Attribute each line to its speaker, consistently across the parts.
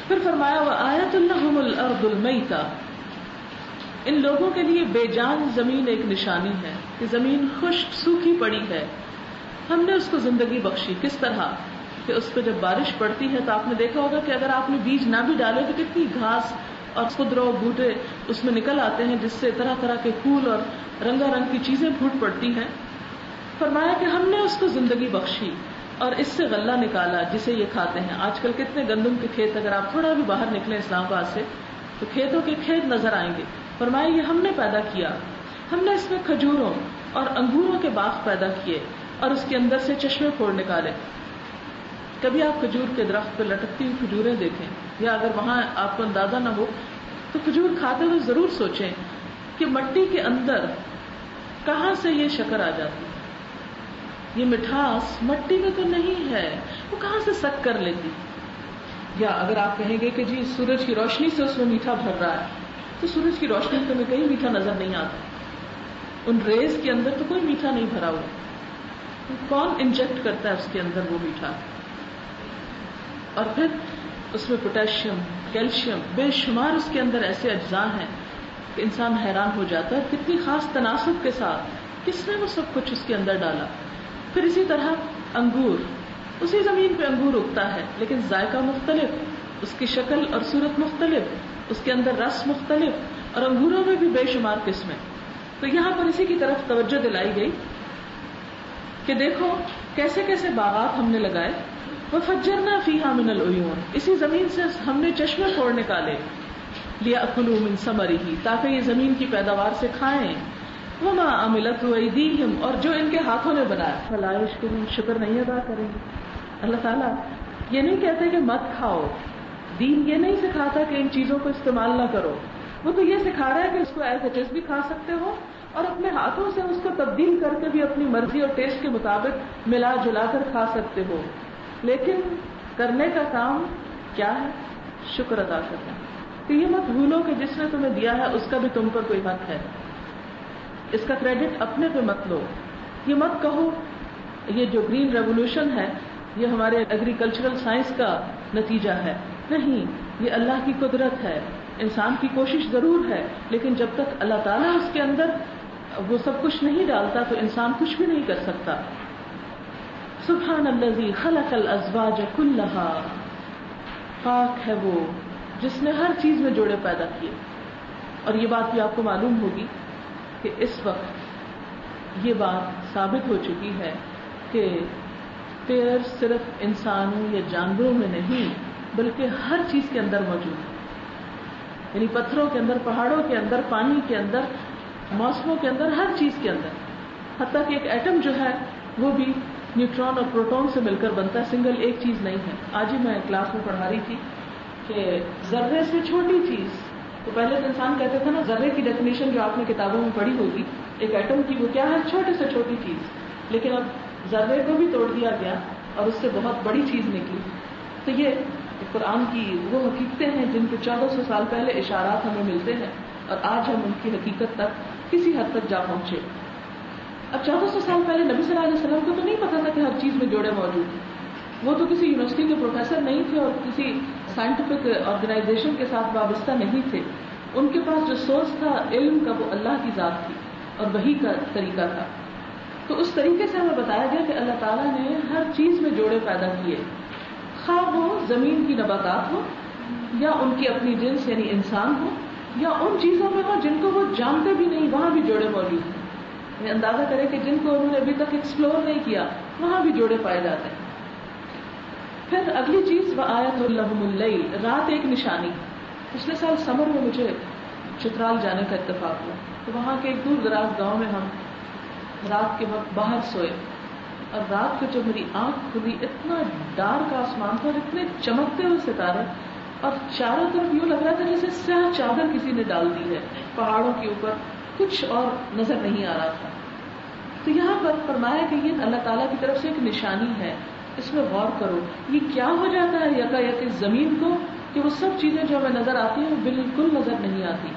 Speaker 1: پھر فرمایا وآیۃ لہم الارض المیتہ، ان لوگوں کے لیے بے جان زمین ایک نشانی ہے کہ زمین خشک سوکھی پڑی ہے، ہم نے اس کو زندگی بخشی. کس طرح کہ اس پہ جب بارش پڑتی ہے تو آپ نے دیکھا ہوگا کہ اگر آپ نے بیج نہ بھی ڈالے تو کتنی گھاس اور خضر و بوٹے اس میں نکل آتے ہیں، جس سے طرح طرح کے پھول اور رنگا رنگ کی چیزیں پھوٹ پڑتی ہیں. فرمایا کہ ہم نے اس کو زندگی بخشی اور اس سے غلہ نکالا جسے یہ کھاتے ہیں. آج کل کتنے گندم کے کھیت، اگر آپ تھوڑا بھی باہر نکلیں اسلام آباد سے تو کھیتوں کے کھیت نظر آئیں گے. فرمایا یہ ہم نے پیدا کیا، ہم نے اس میں کھجوروں اور انگوروں کے باغ پیدا کیے اور اس کے اندر سے چشمے پھوڑ نکالے. کبھی آپ کھجور کے درخت پہ لٹکتی ہوئی کھجوریں دیکھیں، یا اگر وہاں آپ کو اندازہ نہ ہو تو کھجور کھاتے ہوئے ضرور سوچیں کہ مٹی کے اندر کہاں سے یہ شکر آ جاتی ہے، یہ مٹھاس مٹی میں تو نہیں ہے، وہ کہاں سے سک کر لیتی. یا اگر آپ کہیں گے کہ جی سورج کی روشنی سے اس میں میٹھا بھر رہا ہے، تو سورج کی روشنی تو ہمیں کہیں میٹھا نظر نہیں آتا، ان ریز کے اندر تو کوئی میٹھا نہیں بھرا ہوا. کون انجیکٹ کرتا ہے اس کے اندر وہ میٹھا؟ اور پھر اس میں پوٹیشیم، کیلشیم، بے شمار اس کے اندر ایسے اجزاء ہیں کہ انسان حیران ہو جاتا ہے کتنی خاص تناسب کے ساتھ کس نے وہ سب کچھ اس کے اندر ڈالا. پھر اسی طرح انگور، اسی زمین پہ انگور اگتا ہے لیکن ذائقہ مختلف، اس کی شکل اور صورت مختلف، اس کے اندر رس مختلف، اور انگوروں میں بھی بے شمار قسمیں. تو یہاں پر اسی کی طرف توجہ دلائی گئی کہ دیکھو کیسے کیسے باغات ہم نے لگائے. وَفَجَّرْنَا فِيهَا مِنَ الْعُيُونِ، اسی زمین سے ہم نے چشمے پھوڑ نکالے. لِيَأْكُلُوا مِن ثَمَرِهِ، تاکہ یہ زمین کی پیداوار سے کھائیں. وَمَا عَمِلَتْهُ أَيْدِيهِمْ، اور جو ان کے ہاتھوں نے بنایا. فَلَا يَشْكُرُونَ، شکر نہیں ادا کریں گے. اللہ تعالیٰ یہ نہیں کہتے کہ مت کھاؤ، دین یہ نہیں سکھاتا کہ ان چیزوں کو استعمال نہ کرو، وہ تو یہ سکھا رہا ہے کہ اس کو ایز اٹ از بھی کھا سکتے ہو اور اپنے ہاتھوں سے اس کو تبدیل کر کے بھی اپنی مرضی اور ٹیسٹ کے مطابق ملا جلا کر کھا سکتے ہو. لیکن کرنے کا کام کیا ہے؟ شکر ادا کرنا. تو یہ مت بھولو کہ جس نے تمہیں دیا ہے اس کا بھی تم پر کوئی حق ہے، اس کا کریڈٹ اپنے پہ مت لو. یہ مت کہو یہ جو گرین ریولوشن ہے یہ ہمارے ایگریکلچرل سائنس کا نتیجہ ہے. نہیں، یہ اللہ کی قدرت ہے. انسان کی کوشش ضرور ہے، لیکن جب تک اللہ تعالیٰ اس کے اندر وہ سب کچھ نہیں ڈالتا تو انسان کچھ بھی نہیں کر سکتا. سبحان الذی خلق الازواج کلھا، پاک ہے وہ جس نے ہر چیز میں جوڑے پیدا کیے. اور یہ بات بھی آپ کو معلوم ہوگی کہ اس وقت یہ بات ثابت ہو چکی ہے کہ پیر صرف انسانوں یا جانوروں میں نہیں بلکہ ہر چیز کے اندر موجود ہے. یعنی پتھروں کے اندر، پہاڑوں کے اندر، پانی کے اندر، موسموں کے اندر، ہر چیز کے اندر. حتیٰ کہ ایک ایٹم جو ہے وہ بھی نیوٹرون اور پروٹون سے مل کر بنتا ہے، سنگل ایک چیز نہیں ہے. آج ہی میں کلاس میں پڑھا رہی تھی کہ ذرے سے چھوٹی چیز، تو پہلے تو انسان کہتے تھے نا ذرے کی ڈیفینیشن جو آپ نے کتابوں میں پڑھی ہوگی ایک ایٹم کی، وہ کیا ہے؟ چھوٹے سے چھوٹی چیز. لیکن اب ذرے کو بھی توڑ دیا گیا اور اس سے بہت بڑی چیز نکلی. تو یہ قرآن کی وہ حقیقتیں ہیں جن کے 1400 سال پہلے اشارات ہمیں ملتے ہیں اور آج ہم ان کی حقیقت تک کسی حد تک جا پہنچے. اب 1400 سال پہلے نبی صلی اللہ علیہ وسلم کو تو نہیں پتا تھا کہ ہر چیز میں جوڑے موجود ہیں. وہ تو کسی یونیورسٹی کے پروفیسر نہیں تھے اور کسی سائنٹیفک آرگنائزیشن کے ساتھ وابستہ نہیں تھے. ان کے پاس جو سورس تھا علم کا وہ اللہ کی ذات تھی اور وحی کا طریقہ تھا. تو اس طریقے سے ہمیں بتایا گیا کہ اللہ تعالیٰ نے ہر چیز میں جوڑے پیدا کیے، خواہ وہ زمین کی نباتات ہو یا ان کی اپنی جنس یعنی انسان ہو یا ان چیزوں میں ہو جن کو وہ جانتے بھی نہیں، وہاں بھی جوڑے موجود ہیں. یہ اندازہ کریں کہ جن کو انہوں نے ابھی تک ایکسپلور نہیں کیا وہاں بھی جوڑے پائے جاتے ہیں. پھر اگلی چیز وآیۃ لہم اللیل، رات ایک نشانی. پچھلے سال سمر میں مجھے چترال جانے کا اتفاق ہوا تو وہاں کے ایک دور دراز گاؤں میں ہم رات کے وقت باہر سوئے اور رات کو جب میری آنکھ کھلی اتنا ڈارک آسمان تھا اور اتنے چمکتے ہوئے ستارے اور چاروں طرف یوں لگ رہا تھا جیسے سیاہ چادر کسی نے ڈال دی ہے پہاڑوں کے اوپر، کچھ اور نظر نہیں آ رہا تھا. تو یہاں پر فرمایا کہ یہ اللہ تعالیٰ کی طرف سے ایک نشانی ہے، اس میں غور کرو. یہ کیا ہو جاتا ہے یکا یک اس زمین کو کہ وہ سب چیزیں جو ہمیں نظر آتی ہیں وہ بالکل نظر نہیں آتی،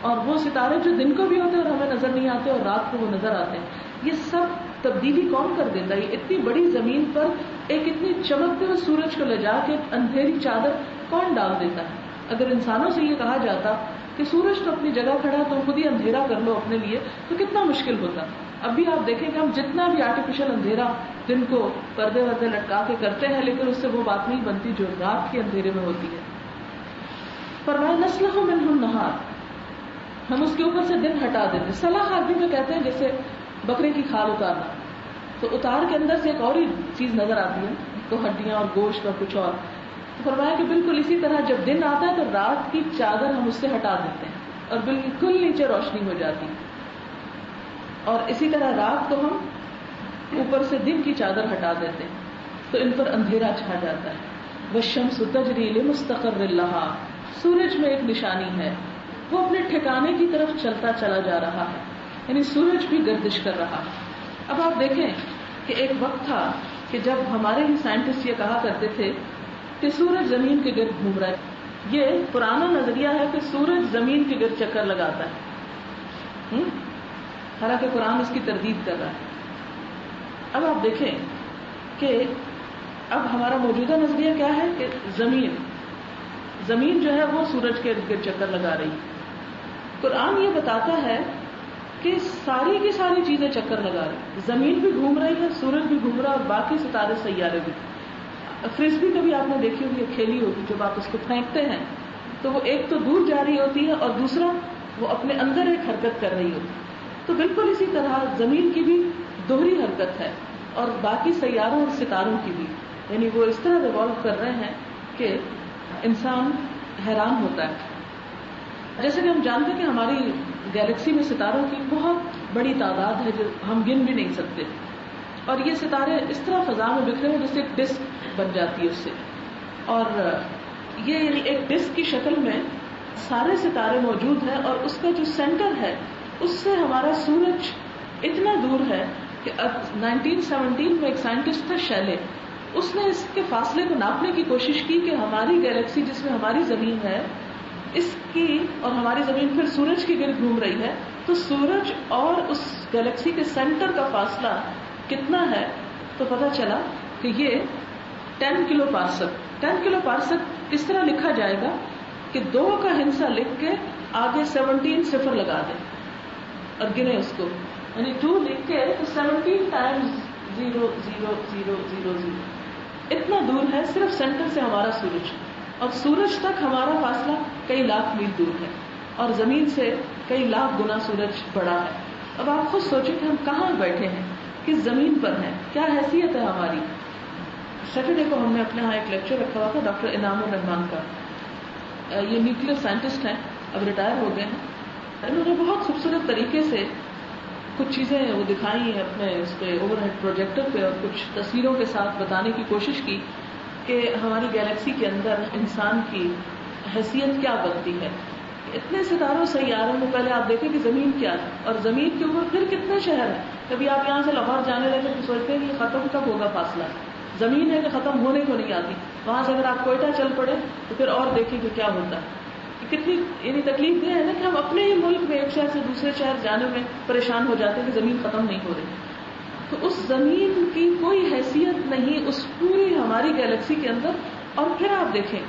Speaker 1: اور وہ ستارے جو دن کو بھی ہوتے ہیں اور ہمیں نظر نہیں آتے اور رات کو وہ نظر آتے ہیں، یہ سب تبدیلی کون کر دیتا ہے؟ اتنی بڑی زمین پر ایک اتنی چمکتے ہوئے سورج کو لے جا کے اندھیری چادر کون ڈال دیتا ہے؟ اگر انسانوں سے یہ کہا جاتا کہ سورج تو اپنی جگہ کھڑا تو خود ہی اندھیرا کر لو اپنے لیے، تو کتنا مشکل ہوتا. اب بھی آپ دیکھیں کہ ہم جتنا بھی آرٹیفیشل اندھیرا دن کو پردے وردے لٹکا کے کرتے ہیں، لیکن اس سے وہ بات نہیں بنتی جو رات کے اندھیرے میں ہوتی ہے. فرمایا نسلخ منہ النہار، ہم اس کے اوپر سے دن ہٹا دیتے. سلخ عربی میں کہتے ہیں جیسے بکرے کی کھال اتارنا، تو اتار کے اندر سے ایک اور ہی چیز نظر آتی ہے، تو ہڈیاں اور گوشت اور کچھ اور. تو فرمایا کہ بالکل اسی طرح جب دن آتا ہے تو رات کی چادر ہم اس سے ہٹا دیتے ہیں اور بالکل نیچے روشنی ہو جاتی. اور اسی طرح رات کو ہم اوپر سے دن کی چادر ہٹا دیتے ہیں تو ان پر اندھیرا چھا جاتا ہے. والشمس تجری لمستقر لہا، سورج میں ایک نشانی ہے، وہ اپنے ٹھکانے کی طرف چلتا چلا جا رہا ہے، یعنی سورج بھی گردش کر رہا ہے. اب آپ دیکھیں کہ ایک وقت تھا کہ جب ہمارے ہی سائنٹسٹ یہ کہا کرتے تھے کہ سورج زمین کے گرد گھوم رہا ہے. یہ پرانا نظریہ ہے کہ سورج زمین کے گرد چکر لگاتا ہے، حالانکہ قرآن اس کی تردید کر رہا ہے. اب آپ دیکھیں کہ اب ہمارا موجودہ نظریہ کیا ہے کہ زمین جو ہے وہ سورج کے ارد گرد چکر لگا رہی ہے. قرآن یہ بتاتا ہے کہ ساری کی ساری چیزیں چکر لگا رہی، زمین بھی گھوم رہی ہے، سورج بھی گھوم رہا ہے، اور باقی ستارے سیارے بھی. فرسبی کبھی آپ نے دیکھی ہوگی، کھیلی ہوگی، جب آپ اس کو پھینکتے ہیں تو وہ ایک تو دور جا رہی ہوتی ہے اور دوسرا وہ اپنے اندر ایک حرکت کر رہی ہوتی ہے. تو بالکل اسی طرح زمین کی بھی دوہری حرکت ہے اور باقی سیاروں اور ستاروں کی بھی، یعنی وہ اس طرح ریوالو کر رہے ہیں کہ انسان حیران ہوتا ہے. جیسے کہ ہم جانتے ہیں کہ ہماری گیلیکسی میں ستاروں کی بہت بڑی تعداد ہے جو ہم گن بھی نہیں سکتے، اور یہ ستارے اس طرح فضا میں بکھرے ہوئے جیسے ایک ڈسک بن جاتی ہے اس سے، اور یہ یعنی ایک ڈسک کی شکل میں سارے ستارے موجود ہیں، اور اس کا جو سینٹر ہے اس سے ہمارا سورج اتنا دور ہے کہ اب 1917 میں ایک سائنٹسٹ تھا شیلے، اس نے اس کے فاصلے کو ناپنے کی کوشش کی کہ ہماری گیلیکسی جس میں ہماری زمین ہے اس کی اور ہماری زمین پھر سورج کے گرد گھوم رہی ہے، تو سورج اور اس گیلیکسی کے سینٹر کا فاصلہ کتنا ہے. تو پتا چلا کہ یہ 10 کلو پارسک. 10 کلو پارسک کس طرح لکھا جائے گا کہ 2 کا ہندسہ لکھ کے آگے 17 صفر لگا دیں اور گنے اس کو، یعنی 2 لکھ کے 17 ٹائمز 0 0 0 0 0. اتنا دور ہے صرف سینٹر سے ہمارا سورج، اور سورج تک ہمارا فاصلہ کئی لاکھ میل دور ہے، اور زمین سے کئی لاکھ گنا سورج بڑا ہے. اب آپ خود سوچیں کہ ہم کہاں بیٹھے ہیں، کس زمین پر ہیں، کیا حیثیت ہے ہماری. سیٹرڈے کو ہم نے اپنے ہاں ایک لیکچر رکھا ہوا تھا ڈاکٹر انعام الرحمان کا. یہ نیوکلیر سائنٹسٹ ہیں، اب ریٹائر ہو گئے ہیں. انہوں نے بہت خوبصورت طریقے سے کچھ چیزیں وہ دکھائی ہیں اپنے اس پہ اوور ہیڈ پروجیکٹر پہ، اور کچھ تصویروں کے ساتھ بتانے کی کوشش کی کہ ہماری گیلیکسی کے اندر انسان کی حیثیت کیا بنتی ہے. اتنے ستاروں سیاروں میں پہلے آپ دیکھیں کہ زمین کیا ہے، اور زمین کے اوپر پھر کتنے شہر ہیں. کبھی آپ یہاں سے لاہور جانے لگے تو سوچتے ہیں کہ ختم کب ہوگا فاصلہ، زمین ہے کہ ختم ہونے کو نہیں آتی. وہاں سے اگر آپ کوئٹہ چل پڑے تو پھر اور دیکھیں کہ کیا ہوتا ہے. کتنی یعنی تکلیف دہ ہے نا کہ ہم اپنے ہی ملک میں ایک شہر سے دوسرے شہر جانے میں پریشان ہو جاتے ہیں کہ زمین ختم نہیں ہو رہی. تو اس زمین کی کوئی حیثیت نہیں اس پوری ہماری گیلیکسی کے اندر. اور پھر آپ دیکھیں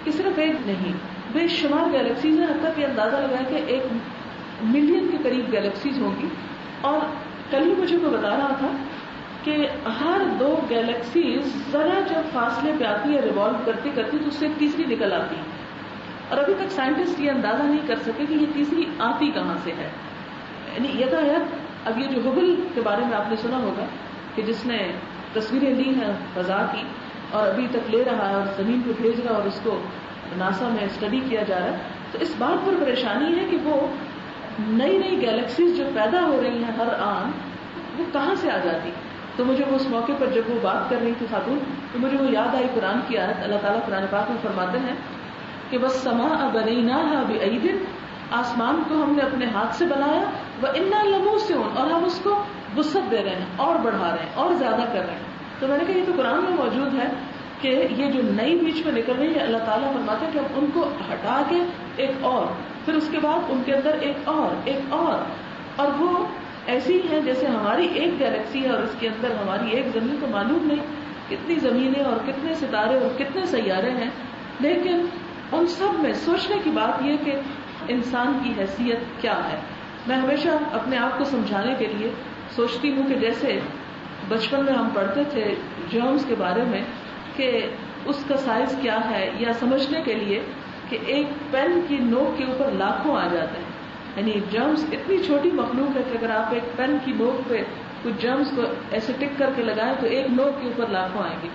Speaker 1: کہ صرف ایک نہیں، بے شمار گیلیکسیز ہیں، حتیٰ کہ اندازہ لگایا کہ 1 ملین کے قریب گیلیکسیز ہوں گی. اور کل ہی مجھے کو بتا رہا تھا کہ ہر 2 گیلیکسیز ذرا جب فاصلے پہ آتی ہے ریوالو کرتی کرتی تو اس سے تیسری نکل آتی ہے، اور ابھی تک سائنٹسٹ یہ اندازہ نہیں کر سکے کہ یہ تیسری آتی کہاں سے ہے. یعنی یکایک اب یہ جو ہبل کے بارے میں آپ نے سنا ہوگا کہ جس نے تصویریں لی ہیں فضا کی اور ابھی تک لے رہا ہے اور زمین پہ بھیج رہا ہے اور اس کو ناسا میں اسٹڈی کیا جا رہا ہے، تو اس بات پر پریشانی ہے کہ وہ نئی نئی گیلیکسیز جو پیدا ہو رہی ہیں ہر آن، وہ کہاں سے آ جاتی. تو مجھے وہ اس موقع پر جب وہ بات کر رہی تھی خاتون، تو مجھے وہ یاد آئی قرآن کی آیت. اللہ تعالیٰ قرآن پاک میں فرماتے ہیں کہ وَالسَّمَاءَ بَنَيْنَاهَا بِأَيْدٍ، آسمان کو ہم نے اپنے ہاتھ سے بنایا، وَإِنَّا لَمُوسِعُونَ، اور ہم اس کو وسعت دے رہے ہیں اور بڑھا رہے ہیں اور زیادہ کر رہے ہیں. تو میں نے کہا یہ تو قرآن میں موجود ہے کہ یہ جو نئی بیچ میں نکل رہی ہے اللہ تعالیٰ فرماتے ہیں کہ ہم ان کو ہٹا کے ایک اور، پھر اس کے بعد ان کے اندر ایک اور، اور وہ ایسی ہی ہیں جیسے ہماری ایک گیلیکسی ہے اور اس کے اندر ہماری ایک زمین، تو معلوم نہیں کتنی زمینیں اور کتنے ستارے اور کتنے سیارے ہیں. لیکن ان سب میں سوچنے کی بات یہ کہ انسان کی حیثیت کیا ہے. میں ہمیشہ اپنے آپ کو سمجھانے کے لیے سوچتی ہوں کہ جیسے بچپن میں ہم پڑھتے تھے جرمز کے بارے میں کہ اس کا سائز کیا ہے، یا سمجھنے کے لیے کہ ایک پین کی نوک کے اوپر لاکھوں آ جاتے ہیں. یعنی جرمز اتنی چھوٹی مخلوق ہے کہ اگر آپ ایک پین کی نوک پہ کچھ جرمز کو ایسے ٹک کر کے لگائیں تو ایک نوک کے اوپر لاکھوں آئیں گے.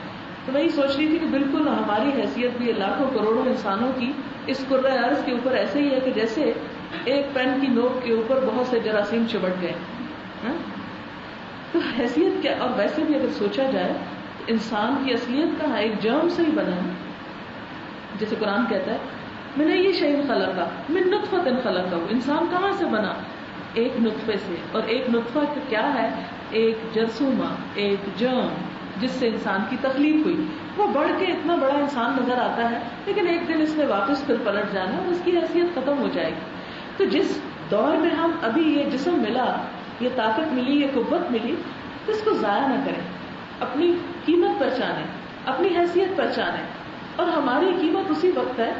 Speaker 1: تو میں یہ سوچ رہی تھی کہ بالکل ہماری حیثیت بھی لاکھوں کروڑوں انسانوں کی اس کرۂ ارض کے اوپر ایسے ہی ہے کہ جیسے ایک پین کی نوک کے اوپر بہت سے جراثیم چمٹ گئے. تو حیثیت کیا؟ اور ویسے بھی اگر سوچا جائے تو انسان کی اصلیت کہاں؟ ایک جرم سے ہی بنا ہے. جیسے قرآن کہتا ہے میں نے یہ شیء خلقا من نطفۃ خلقہ، انسان کہاں سے بنا؟ ایک نطفے سے. اور ایک نطفہ کیا ہے؟ ایک جرثومہ، ایک جرم جس سے انسان کی تخلیق ہوئی. وہ بڑھ کے اتنا بڑا انسان نظر آتا ہے، لیکن ایک دن اس نے واپس پھر پلٹ جانا اور اس کی حیثیت ختم ہو جائے گی. تو جس دور میں ہم ابھی یہ جسم ملا، یہ طاقت ملی، یہ قوت ملی، تو اس کو ضائع نہ کریں. اپنی قیمت پہچانیں، اپنی حیثیت پہچانیں. اور ہماری قیمت اسی وقت ہے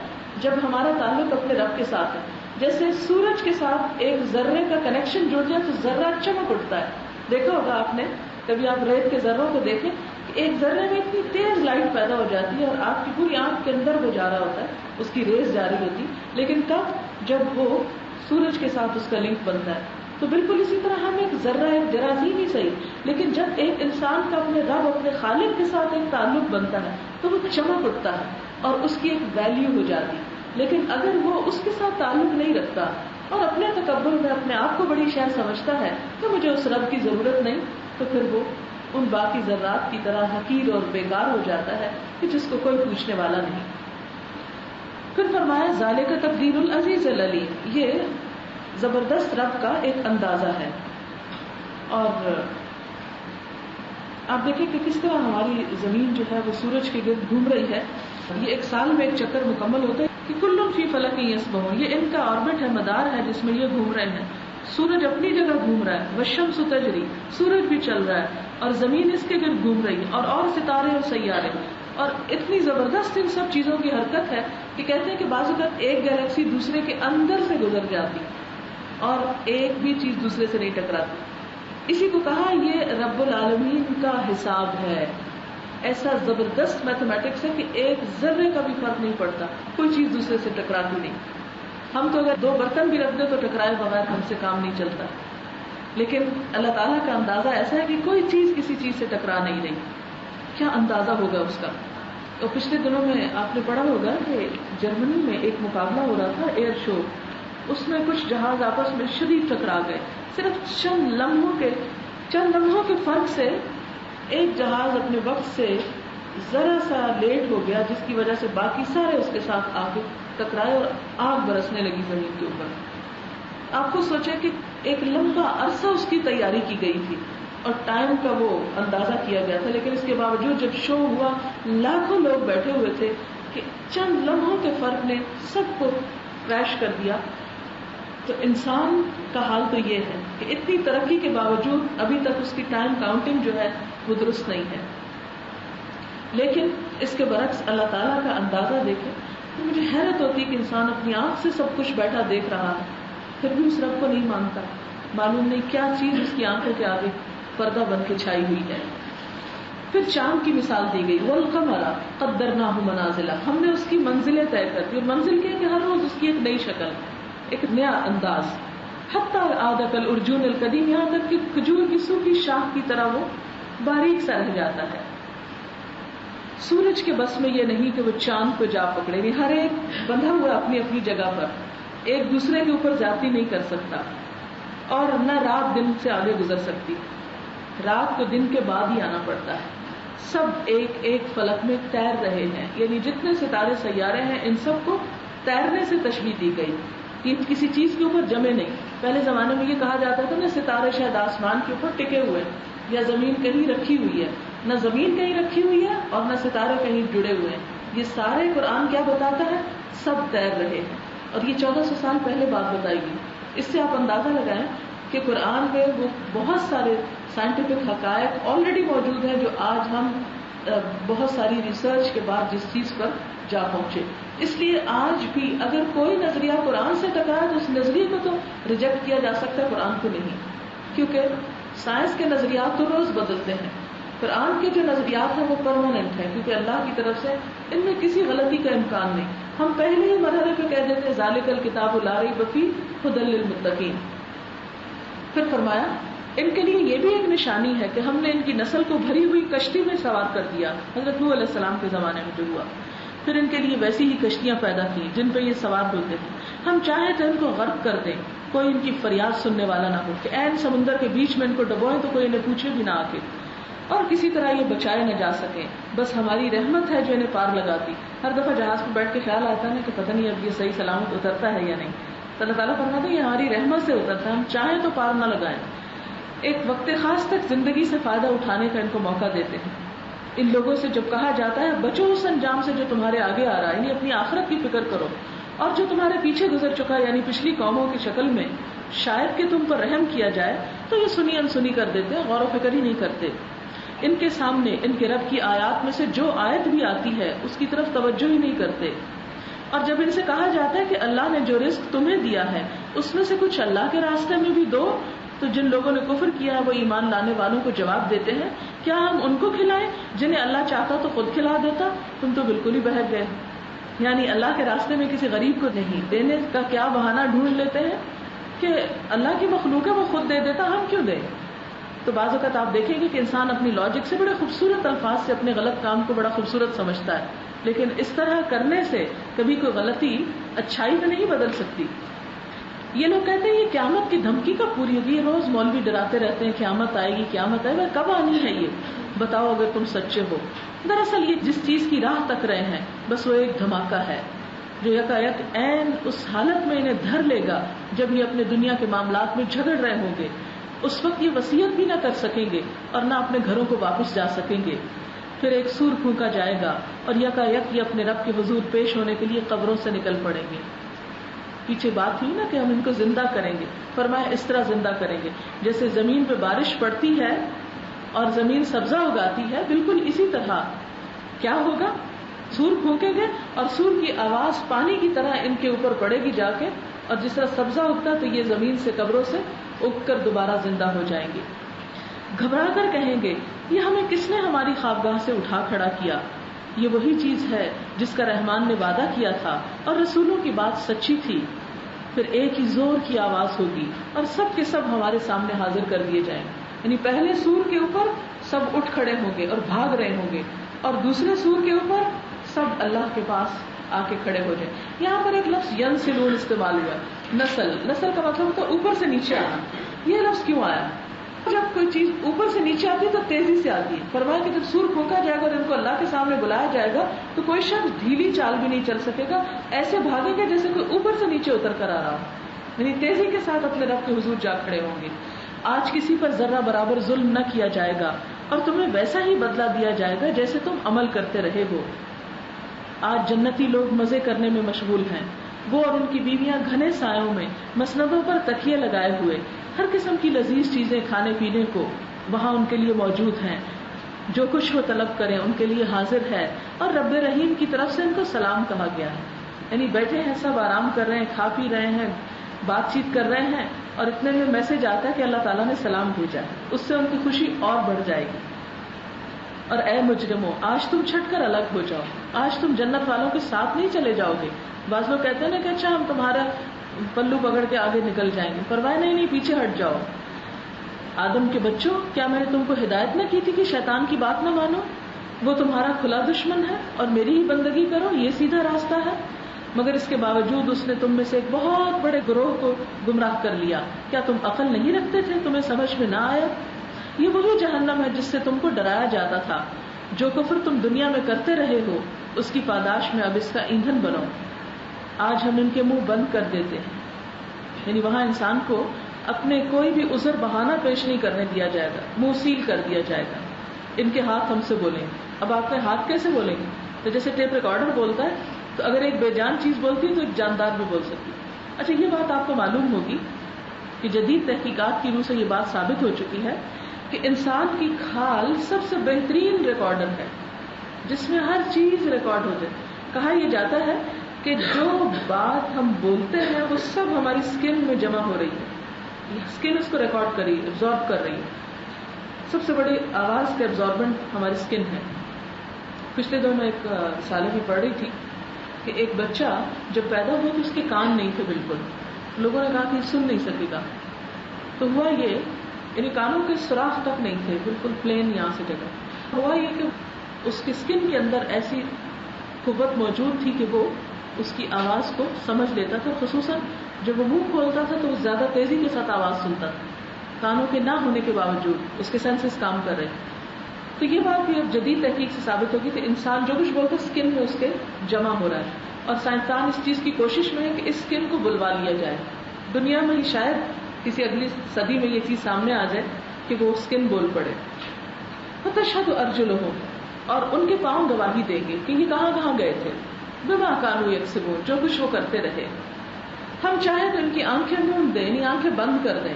Speaker 1: جب ہمارا تعلق اپنے رب کے ساتھ ہے. جیسے سورج کے ساتھ ایک ذرے کا کنیکشن جڑ جائے تو ذرہ چمک اٹھتا ہے. دیکھا ہوگا آپ نے، کبھی آپ ریت کے ذروں کو دیکھیں کہ ایک ذرے میں اتنی تیز لائٹ پیدا ہو جاتی ہے اور آپ کی پوری آنکھ کے اندر وہ جا رہا ہوتا ہے، اس کی ریز جاری ہوتی. لیکن کب؟ جب وہ سورج کے ساتھ اس کا لنک بنتا ہے. تو بالکل اسی طرح ہم ایک ذرہ، ایک جراثیم ہی صحیح، لیکن جب ایک انسان کا اپنے رب، اپنے خالق کے ساتھ ایک تعلق بنتا ہے تو وہ چمک اٹھتا ہے اور اس کی ایک ویلیو ہو جاتی. لیکن اگر وہ اس کے ساتھ تعلق نہیں رکھتا اور اپنے تکبر میں اپنے آپ کو بڑی شے سمجھتا ہے کہ مجھے اس رب کی ضرورت نہیں، تو پھر وہ ان باقی ذرات کی طرح حقیر اور بیکار ہو جاتا ہے کہ جس کو کوئی پوچھنے والا نہیں. پھر فرمایا ذالک تقدیر العزیز العلیم، یہ زبردست رب کا ایک اندازہ ہے. اور آپ دیکھیں کہ کس طرح ہماری زمین جو ہے وہ سورج کے گرد گھوم رہی ہے. یہ ایک سال میں ایک چکر مکمل ہوتا ہے کہ کل فی فلک یسبحون، یہ ان کا آربٹ ہے، مدار ہے جس میں یہ گھوم رہے ہیں. سورج اپنی جگہ گھوم رہا ہے، والشمس تجری، سورج بھی چل رہا ہے اور زمین اس کے گرد گھوم رہی ہے، اور ستارے اور سیارے. اور اتنی زبردست ان سب چیزوں کی حرکت ہے کہ کہتے ہیں کہ بعض اوقات ایک گیلیکسی دوسرے کے اندر سے گزر جاتی اور ایک بھی چیز دوسرے سے نہیں ٹکراتی. اسی کو کہا یہ رب العالمین کا حساب ہے. ایسا زبردست میتھمیٹکس ہے کہ ایک ذرے کا بھی فرق نہیں پڑتا، کوئی چیز دوسرے سے ٹکراتی نہیں. ہم تو اگر 2 برتن بھی رکھ دیں تو ٹکرائے بغیر ہم سے کام نہیں چلتا، لیکن اللہ تعالیٰ کا اندازہ ایسا ہے کہ کوئی چیز کسی چیز سے ٹکرا نہیں رہی. کیا اندازہ ہوگا اس کا. تو پچھلے دنوں میں آپ نے پڑھا ہوگا کہ جرمنی میں ایک مقابلہ ہو رہا تھا ایئر شو. اس میں کچھ جہاز آپس میں شدید ٹکرا گئے. صرف چند لمحوں کے فرق سے ایک جہاز اپنے وقت سے ذرا سا لیٹ ہو گیا، جس کی وجہ سے باقی سارے اس کے ساتھ آ کے ٹکرائے اور آگ برسنے لگی زمین کے اوپر. آپ کو سوچیں کہ ایک لمبا عرصہ اس کی تیاری کی گئی تھی اور ٹائم کا وہ اندازہ کیا گیا تھا، لیکن اس کے باوجود جب شو ہوا لاکھوں لوگ بیٹھے ہوئے تھے کہ چند لمحوں کے فرق نے سب کو کریش کر دیا. تو انسان کا حال تو یہ ہے کہ اتنی ترقی کے باوجود ابھی تک اس کی ٹائم کاؤنٹنگ جو ہے وہ درست نہیں ہے. لیکن اس کے برعکس اللہ تعالیٰ کا اندازہ دیکھیں تو مجھے حیرت ہوتی ہے کہ انسان اپنی آنکھ سے سب کچھ بیٹھا دیکھ رہا ہے، پھر بھی اس رب کو نہیں مانتا. معلوم نہیں کیا چیز اس کی آنکھوں کے آگے پردہ بن کے چھائی ہوئی ہے. پھر چاند کی مثال دی گئی، والقمر قدرناہ منازل، ہم نے اس کی منزلیں طے کر دی. اور منزل کیا کہ ہر روز اس کی ایک نئی شکل، ایک نیا انداز. حتی عاد کالعرجون القدیم، یہاں تک کہ کھجور کی سوکھی شاخ کی طرح وہ باریک سا رہ جاتا ہے. سورج کے بس میں یہ نہیں کہ وہ چاند کو جا پکڑے، نہیں، ہر ایک بندھا ہوا اپنی اپنی جگہ پر، ایک دوسرے کے اوپر زیادتی نہیں کر سکتا. اور نہ رات دن سے آگے گزر سکتی، رات کو دن کے بعد ہی آنا پڑتا ہے. سب ایک ایک فلک میں تیر رہے ہیں، یعنی جتنے ستارے سیارے ہیں ان سب کو تیرنے سے تشبیہ دی گئی کہ کسی چیز کے اوپر جمے نہیں. پہلے زمانے میں یہ کہا جاتا تھا نا ستارے شاید آسمان کے اوپر ٹکے ہوئے یا زمین کہیں رکھی ہوئی ہے. نہ زمین کہیں رکھی ہوئی ہے اور نہ ستارے کہیں جڑے ہوئے ہیں. یہ سارے قرآن کیا بتاتا ہے؟ سب تیر رہے ہیں. اور یہ 1400 سال پہلے بات بتائی گئی. اس سے آپ اندازہ لگائیں کہ قرآن میں وہ بہت سارے سائنٹیفک حقائق آلریڈی موجود ہیں جو آج ہم بہت ساری ریسرچ کے بعد جس چیز پر جا پہنچے. اس لیے آج بھی اگر کوئی نظریہ قرآن سے ٹکرائے تو اس نظریے کو تو ریجیکٹ کیا جا سکتا ہے, قرآن کو نہیں, کیونکہ سائنس کے نظریات تو روز بدلتے ہیں. قرآن کے جو نظریات ہیں وہ پرماننٹ ہیں, کیونکہ اللہ کی طرف سے ان میں کسی غلطی کا امکان نہیں. ہم پہلے ہی مرحلے پہ کہہ دیتے ہیں ذالک الکتاب لا ریب فیہ ھدی للمتقین. پھر فرمایا ان کے لیے یہ بھی ایک نشانی ہے کہ ہم نے ان کی نسل کو بھری ہوئی کشتی میں سوار کر دیا, حضرت نوح علیہ السلام کے زمانے میں جو ہوا. پھر ان کے لیے ویسی ہی کشتیاں پیدا کی جن پہ یہ سوار ہوتے ہیں. ہم چاہیں تو ان کو غرق کر دیں, کوئی ان کی فریاد سننے والا نہ ہو, کہ عین سمندر کے بیچ میں ان کو ڈبوئیں تو کوئی انہیں پوچھے بھی نہ آ کے, اور کسی طرح یہ بچائے نہ جا سکیں. بس ہماری رحمت ہے جو انہیں پار لگاتی. ہر دفعہ جہاز پہ بیٹھ کے خیال آتا ہے کہ پتہ نہیں اب یہ صحیح سلامت اترتا ہے یا نہیں. اللہ تعالیٰ فرماتے ہیں یہ ہماری رحمت سے اترتا ہے, ہم چاہیں تو پار نہ لگائیں. ایک وقت خاص تک زندگی سے فائدہ اٹھانے کا ان کو موقع دیتے ہیں. ان لوگوں سے جب کہا جاتا ہے بچو اس انجام سے جو تمہارے آگے آ رہا ہے, یعنی اپنی آخرت کی فکر کرو, اور جو تمہارے پیچھے گزر چکا یعنی پچھلی قوموں کی شکل میں شاید کہ تم پر رحم کیا جائے, تو یہ سنی انسنی کر دیتے ہیں, غور و فکر ہی نہیں کرتے. ان کے سامنے ان کے رب کی آیات میں سے جو آیت بھی آتی ہے اس کی طرف توجہ ہی نہیں کرتے. اور جب ان سے کہا جاتا ہے کہ اللہ نے جو رزق تمہیں دیا ہے اس میں سے کچھ اللہ کے راستے میں بھی دو, تو جن لوگوں نے کفر کیا ہے وہ ایمان لانے والوں کو جواب دیتے ہیں کیا ہم ان کو کھلائیں جنہیں اللہ چاہتا تو خود کھلا دیتا, تم تو بالکل ہی بہک گئے. یعنی اللہ کے راستے میں کسی غریب کو نہیں دینے کا کیا بہانہ ڈھونڈ لیتے ہیں کہ اللہ کی مخلوق ہے وہ خود دے دیتا, ہم کیوں دیں. تو بعض اوقات آپ دیکھیں گے کہ انسان اپنی لاجک سے بڑے خوبصورت الفاظ سے اپنے غلط کام کو بڑا خوبصورت سمجھتا ہے, لیکن اس طرح کرنے سے کبھی کوئی غلطی اچھائی میں نہیں بدل سکتی. یہ لوگ کہتے ہیں یہ قیامت کی دھمکی کب پوری ہوگی, یہ روز مولوی ڈراتے رہتے ہیں قیامت آئے گی قیامت آئے گی, کب آنی ہے یہ بتاؤ اگر تم سچے ہو. دراصل یہ جس چیز کی راہ تک رہے ہیں بس وہ ایک دھماکہ ہے جو یکایک عین اس حالت میں انہیں دھر لے گا جب یہ اپنے دنیا کے معاملات میں جھگڑ رہے ہوں گے. اس وقت یہ وصیت بھی نہ کر سکیں گے اور نہ اپنے گھروں کو واپس جا سکیں گے. پھر ایک سور پھونکا جائے گا اور یکایک یہ اپنے رب کے حضور پیش ہونے کے لیے قبروں سے نکل پڑیں گے. پیچھے بات ہوئی نا کہ ہم ان کو زندہ کریں گے, فرمایا اس طرح زندہ کریں گے جیسے زمین پہ بارش پڑتی ہے اور زمین سبزہ اگاتی ہے, بالکل اسی طرح کیا ہوگا, سور پھونکیں گے اور سور کی آواز پانی کی طرح ان کے اوپر پڑے گی جا کے, اور جس طرح سبزہ اگتا تو یہ زمین سے قبروں سے اگ کر دوبارہ زندہ ہو جائیں گے. گھبرا کر کہیں گے یہ ہمیں کس نے ہماری خوابگاہ سے اٹھا کھڑا کیا, یہ وہی چیز ہے جس کا رحمان نے وعدہ کیا تھا اور رسولوں کی بات سچی تھی. پھر ایک ہی زور کی آواز ہوگی اور سب کے سب ہمارے سامنے حاضر کر دیے جائیں. یعنی پہلے سور کے اوپر سب اٹھ کھڑے ہوں گے اور بھاگ رہے ہوں گے, اور دوسرے سور کے اوپر سب اللہ کے پاس آ کے کھڑے ہو جائیں. یہاں پر ایک لفظ ینسلون استعمال ہوا, نسل کا مطلب ہوتا ہے اوپر سے نیچے آنا. یہ لفظ کیوں آیا؟ جب کوئی چیز اوپر سے نیچے آتی ہے تو تیزی سے آتی ہے. فرمایا کہ جب سور پھونکا جائے گا اور ان کو اللہ کے سامنے بلایا جائے گا تو کوئی شخص ڈھیلی چال بھی نہیں چل سکے گا, ایسے بھاگے گا جیسے کوئی اوپر سے نیچے اتر کر آ رہا ہو, یعنی تیزی کے ساتھ اپنے رب کے حضور جا کھڑے ہوں گے. آج کسی پر ذرہ برابر ظلم نہ کیا جائے گا اور تمہیں ویسا ہی بدلہ دیا جائے گا جیسے تم عمل کرتے رہے ہو. آج جنتی لوگ مزے کرنے میں مشغول ہیں, وہ اور ان کی بیویاں گھنے سایوں میں مسندوں پر تکیے لگائے ہوئے ہر قسم کی لذیذ چیزیں کھانے پینے کو وہاں ان کے لیے موجود ہیں. جو کچھ وہ طلب کریں ان کے لیے حاضر ہے, اور رب رحیم کی طرف سے ان کو سلام کہا گیا ہے. یعنی بیٹھے ہیں سب آرام کر رہے ہیں, کھا پی رہے ہیں, بات چیت کر رہے ہیں, اور اتنے میں میسج آتا ہے کہ اللہ تعالیٰ نے سلام بھیجا ہے. اس سے ان کی خوشی اور بڑھ جائے گی. اور اے مجرموں آج تم چھٹ کر الگ ہو جاؤ, آج تم جنت والوں کے ساتھ نہیں چلے جاؤ گے. بعض لوگ کہتے ہیں نا کہ اچھا ہم تمہارا پلو پکڑ کے آگے نکل جائیں گے. فرمایا نہیں, پیچھے ہٹ جاؤ. آدم کے بچوں, کیا میں نے تم کو ہدایت نہ کی تھی کہ شیطان کی بات نہ مانو؟ وہ تمہارا کھلا دشمن ہے اور میری ہی بندگی کرو, یہ سیدھا راستہ ہے. مگر اس کے باوجود اس نے تم میں سے ایک بہت بڑے گروہ کو گمراہ کر لیا. کیا تم عقل نہیں رکھتے تھے؟ تمہیں سمجھ میں نہ آیا؟ یہ وہی جہنم ہے جس سے تم کو ڈرایا جاتا تھا. جو کفر تم دنیا میں کرتے رہے ہو اس کی پاداش میں اب اس کا ایندھن بنو. آج ہم ان کے منہ بند کر دیتے ہیں, یعنی وہاں انسان کو اپنے کوئی بھی عذر بہانہ پیش نہیں کرنے دیا جائے گا, منہ سیل کر دیا جائے گا. ان کے ہاتھ ہم سے بولیں گے. اب آپ کے ہاتھ کیسے بولیں گے؟ تو جیسے ٹیپ ریکارڈر بولتا ہے, تو اگر ایک بے جان چیز بولتی ہے تو ایک جاندار بھی بول سکتی ہے. اچھا یہ بات آپ کو معلوم ہوگی کہ جدید تحقیقات کی روح سے یہ بات ثابت ہو چکی ہے کہ انسان کی کھال سب سے بہترین ریکارڈر ہے جس میں ہر چیز ریکارڈ ہو جائے. کہا یہ جاتا ہے کہ جو بات ہم بولتے ہیں وہ سب ہماری اسکن میں جمع ہو رہی ہے. اسکن اس کو ریکارڈ کر رہی ہے, ایبزارب کر رہی ہے. سب سے بڑی آواز کا ایبزاربنٹ ہماری اسکن ہے. پچھلے دنوں میں ایک رسالے میں پڑھ رہی تھی کہ ایک بچہ جب پیدا ہوا تو اس کے کان نہیں تھے بالکل. لوگوں نے کہا کہ سن نہیں سکے گا. تو ہوا یہ, یعنی کانوں کے سوراخ تک نہیں تھے, بالکل پلین یہاں سے جگہ. ہوا یہ کہ اس کی اسکن کے اندر ایسی قوت موجود تھی کہ وہ اس کی آواز کو سمجھ لیتا تھا. خصوصاً جب وہ منہ کھولتا تھا تو وہ زیادہ تیزی کے ساتھ آواز سنتا تھا. کانوں کے نہ ہونے کے باوجود اس کے سینسز کام کر رہے. تو یہ بات بھی اب جدید تحقیق سے ثابت ہوگی کہ انسان جو کچھ بولتا ہے اسکن میں اس کے جمع ہو رہا ہے. اور سائنسدان اس چیز کی کوشش میں ہے کہ اس اسکن کو بلوا لیا جائے. دنیا میں ہی شاید کسی اگلی صدی میں یہ چیز سامنے آ جائے کہ وہ اسکن بول پڑے. فتشہد ارجلہم, اور ان کے پاؤں گواہی دیں گے کہ یہ کہاں کہاں گئے تھے. بما کانوا یکسبون, جو کچھ وہ کرتے رہے. ہم چاہیں تو ان کی آنکھیں موند دیں, یعنی آنکھیں بند کر دیں,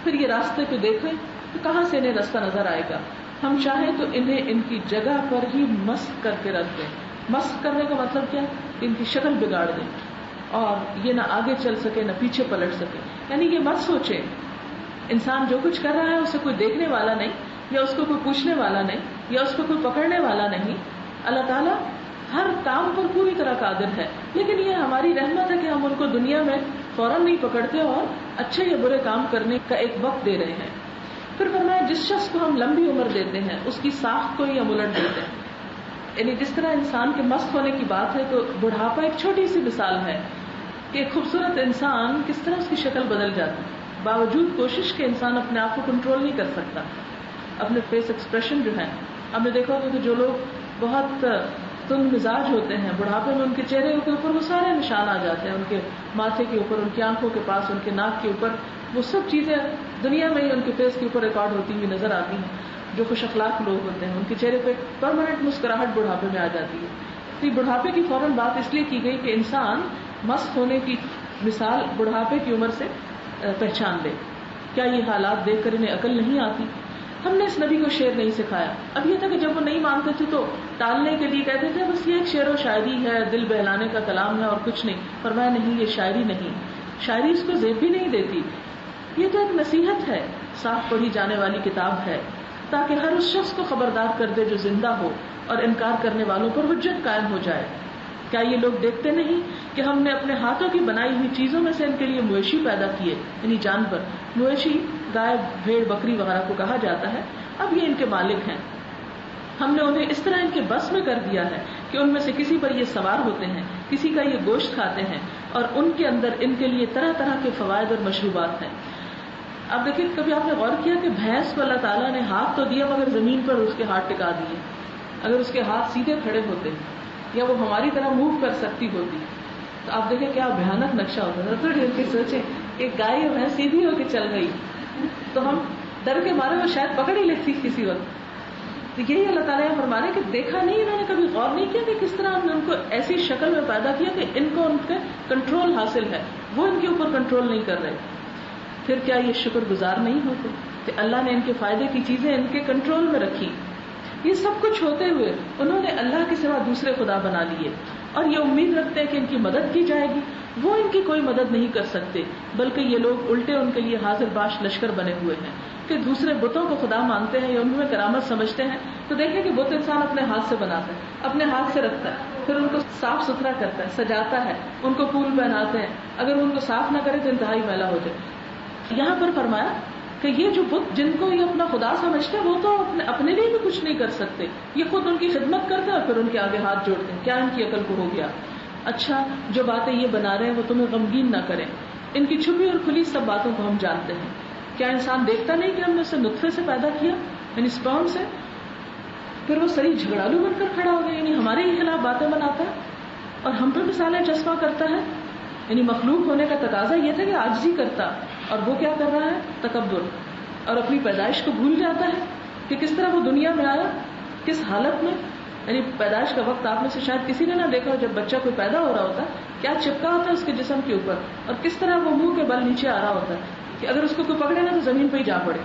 Speaker 1: پھر یہ راستے پہ دیکھیں تو کہاں سے انہیں راستہ نظر آئے گا. ہم چاہیں تو انہیں ان کی جگہ پر ہی مسخ کر کے رکھ دیں. مسخ کرنے کا مطلب کیا, ان کی شکل بگاڑ دیں اور یہ نہ آگے چل سکے نہ پیچھے پلٹ سکے. یعنی یہ مت سوچیں انسان جو کچھ کر رہا ہے اسے کوئی دیکھنے والا نہیں, یا اس کو کوئی پوچھنے والا نہیں, یا اس کو کوئی پکڑنے والا نہیں. اللہ تعالیٰ ہر کام پر پوری طرح قادر ہے, لیکن یہ ہماری رحمت ہے کہ ہم ان کو دنیا میں فوراً نہیں پکڑتے اور اچھے یا برے کام کرنے کا ایک وقت دے رہے ہیں. پھر فرمایا جس شخص کو ہم لمبی عمر دیتے ہیں اس کی ساخت کو ہی ہم الٹ دیتے ہیں. یعنی جس طرح انسان کے مست ہونے کی بات ہے تو بڑھاپا ایک چھوٹی سی مثال ہے کہ ایک خوبصورت انسان کس طرح اس کی شکل بدل جاتی ہے. باوجود کوشش کے انسان اپنے آپ کو کنٹرول نہیں کر سکتا. اپنے فیس ایکسپریشن جو ہے, ہم نے دیکھا ہوگا کہ جو لوگ بہت تند مزاج ہوتے ہیں بڑھاپے میں ان کے چہرے کے اوپر وہ سارے نشان آ جاتے ہیں. ان کے ماتھے کے اوپر, ان کی آنکھوں کے پاس, ان کے ناک کے اوپر, وہ سب چیزیں دنیا میں ہی ان کے فیس کے اوپر ریکارڈ ہوتی ہوئی نظر آتی ہیں. جو خوش اخلاق لوگ ہوتے ہیں ان کے چہرے پہ پرماننٹ مسکراہٹ بڑھاپے میں آ جاتی ہے. تو بڑھاپے کی فوراً بات اس لیے کی گئی کہ انسان مست ہونے کی مثال بڑھاپے کی عمر سے پہچان لے. کیا یہ حالات دیکھ کر انہیں عقل نہیں آتی؟ ہم نے اس نبی کو شعر نہیں سکھایا. اب یہ تھا کہ جب وہ نہیں مانتے تھے تو ٹالنے کے لیے کہتے تھے بس یہ ایک شعر و شاعری ہے, دل بہلانے کا کلام ہے اور کچھ نہیں. فرمایا نہیں, یہ شاعری نہیں. شاعری اس کو زیب بھی نہیں دیتی. یہ تو ایک نصیحت ہے, صاف پڑھی جانے والی کتاب ہے تاکہ ہر اس شخص کو خبردار کر دے جو زندہ ہو اور انکار کرنے والوں پر حجت قائم ہو جائے. کیا یہ لوگ دیکھتے نہیں کہ ہم نے اپنے ہاتھوں کی بنائی ہوئی چیزوں میں سے ان کے لیے مویشی پیدا کیے, یعنی جانور. مویشی گائے, بھیڑ, بکری وغیرہ کو کہا جاتا ہے. اب یہ ان کے مالک ہیں. ہم نے انہیں اس طرح ان کے بس میں کر دیا ہے کہ ان میں سے کسی پر یہ سوار ہوتے ہیں, کسی کا یہ گوشت کھاتے ہیں, اور ان کے اندر ان کے لیے طرح طرح کے فوائد اور مشروبات ہیں. اب دیکھیں, کبھی آپ نے غور کیا کہ بھینس کو اللہ تعالیٰ نے ہاتھ تو دیا مگر زمین پر اس کے ہاتھ ٹکا دیے. اگر اس کے ہاتھ سیدھے کھڑے ہوتے یا وہ ہماری طرح موو کر سکتی ہوتی تو آپ دیکھیں کیا بھیانک نقشہ ہوتا ہے. تھوڑی دیر کے سوچیں کہ گائے اور بھینس سیدھی ہو کے چل رہی تو ہم ڈر کے مارے وہ شاید پکڑ ہی لیتی کسی وقت. تو یہی اللہ تعالیٰ فرمانے کہ دیکھا نہیں, انہوں نے کبھی غور نہیں کیا کہ کس طرح ہم نے ان کو ایسی شکل میں پیدا کیا کہ ان کو ان کا کنٹرول حاصل ہے, وہ ان کے اوپر کنٹرول نہیں کر رہے. پھر کیا یہ شکر گزار نہیں ہوتے کہ اللہ نے ان کے فائدے کی چیزیں ان کے کنٹرول میں رکھی. یہ سب کچھ ہوتے ہوئے انہوں نے اللہ کے سوا دوسرے خدا بنا لیے اور یہ امید رکھتے ہیں کہ ان کی مدد کی جائے گی. وہ ان کی کوئی مدد نہیں کر سکتے, بلکہ یہ لوگ الٹے ان کے لیے حاضر باش لشکر بنے ہوئے ہیں کہ دوسرے بتوں کو خدا مانتے ہیں یا ان میں کرامت سمجھتے ہیں. تو دیکھیں کہ بت انسان اپنے ہاتھ سے بناتا ہے, اپنے ہاتھ سے رکھتا ہے, پھر ان کو صاف ستھرا کرتا ہے, سجاتا ہے, ان کو پھول پہناتے ہیں. اگر ان کو صاف نہ کرے تو انتہائی میلا ہو جائے. یہاں پر فرمایا کہ یہ جو بت جن کو یہ اپنا خدا سمجھتے ہیں وہ تو اپنے لیے بھی کچھ نہیں کر سکتے, یہ خود ان کی خدمت کرتے ہیں اور پھر ان کے آگے ہاتھ جوڑتے ہیں. کیا ان کی عقل کو ہو گیا؟ اچھا, جو باتیں یہ بنا رہے ہیں وہ تمہیں غمگین نہ کریں, ان کی چھپی اور کھلی سب باتوں کو ہم جانتے ہیں. کیا انسان دیکھتا نہیں کہ ہم نے اسے نطفے سے پیدا کیا, یعنی سپرم سے, پھر وہ صحیح جھگڑالو بن کر کھڑا ہو گیا, یعنی ہمارے ہی خلاف باتیں بناتا ہے اور ہم پہ مثالیں چسپاں کرتا ہے. یعنی مخلوق ہونے کا تقاضا یہ تھا کہ عاجزی کرتا, اور وہ کیا کر رہا ہے؟ تکبر, اور اپنی پیدائش کو بھول جاتا ہے کہ کس طرح وہ دنیا میں آیا, کس حالت میں. یعنی پیدائش کا وقت آپ میں سے شاید کسی نے نہ دیکھا ہو, جب بچہ کوئی پیدا ہو رہا ہوتا ہے کیا چپکا ہوتا ہے اس کے جسم کے اوپر اور کس طرح وہ منہ کے بل نیچے آ رہا ہوتا ہے. کہ اگر اس کو کوئی پکڑے نا تو زمین پہ ہی جا پڑے.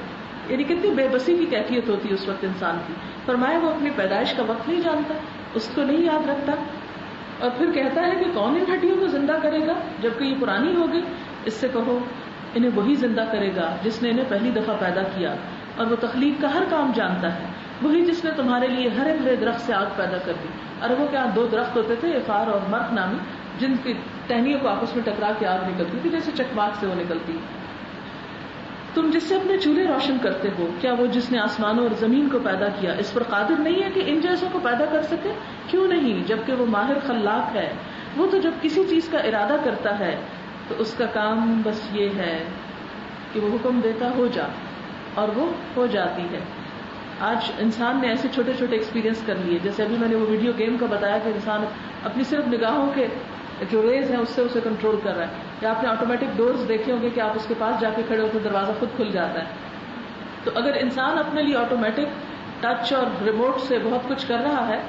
Speaker 1: یعنی کتنی بے بسی کی کیفیت ہوتی ہے اس وقت انسان کی. فرمایا وہ اپنی پیدائش کا وقت نہیں جانتا, اس کو نہیں یاد رکھتا, اور پھر کہتا ہے کہ کون ان ہڈیوں کو زندہ کرے گا جبکہ یہ پرانی ہوگی. اس سے کہو انہیں وہی زندہ کرے گا جس نے انہیں پہلی دفعہ پیدا کیا, اور وہ تخلیق کا ہر کام جانتا ہے. وہی جس نے تمہارے لیے ہرے بھرے درخت سے آگ پیدا کر دی. عربوں کے یہاں 2 درخت ہوتے تھے, افار اور مرخ نامی, جن کی ٹہنیوں کو آپس میں ٹکرا کے آگ نکلتی تھی جیسے چکماک سے وہ نکلتی. تم جس سے اپنے چولہے روشن کرتے ہو, کیا وہ جس نے آسمانوں اور زمین کو پیدا کیا اس پر قادر نہیں ہے کہ ان جیسوں کو پیدا کر سکے؟ کیوں نہیں, جبکہ وہ ماہر خلاق ہے. وہ تو جب کسی چیز کا ارادہ کرتا ہے تو اس کا کام بس یہ ہے کہ وہ حکم دیتا ہو جا, اور وہ ہو جاتی ہے. آج انسان نے ایسے چھوٹے چھوٹے ایکسپیرینس کر لیے, جیسے ابھی میں نے وہ ویڈیو گیم کا بتایا کہ انسان اپنی صرف نگاہوں کے جو ریز ہیں اس سے اسے کنٹرول کر رہا ہے. یا آپ نے آٹومیٹک ڈورز دیکھے ہوں گے کہ آپ اس کے پاس جا کے کھڑے ہوتے دروازہ خود کھل جاتا ہے. تو اگر انسان اپنے لیے آٹومیٹک ٹچ اور ریموٹ سے بہت کچھ کر رہا ہے,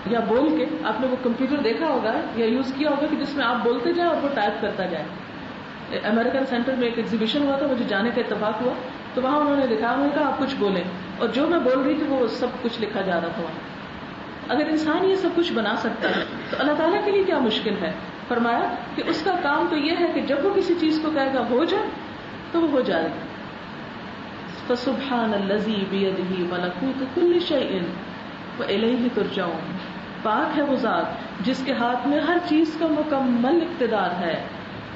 Speaker 1: یا بول کے, آپ نے وہ کمپیوٹر دیکھا ہوگا یا یوز کیا ہوگا کہ جس میں آپ بولتے جائیں اور وہ ٹائپ کرتا جائے. امریکن سینٹر میں ایک ایگزیبیشن ہوا تھا, مجھے جانے کا اتفاق ہوا, تو وہاں انہوں نے لکھا ہوا کہ آپ کچھ بولیں, اور جو میں بول رہی تھی وہ سب کچھ لکھا جا رہا تھا وہاں. اگر انسان یہ سب کچھ بنا سکتا ہے تو اللہ تعالیٰ کے لیے کیا مشکل ہے. فرمایا کہ اس کا کام تو یہ ہے کہ جب وہ کسی چیز کو کہے گا ہو جائے تو وہ ہو جائے گا. فسبحان الذی بیدہ ملکوت کل شیء والیہ ترجعون. پاک ہے وہ ذات جس کے ہاتھ میں ہر چیز کا مکمل اقتدار ہے,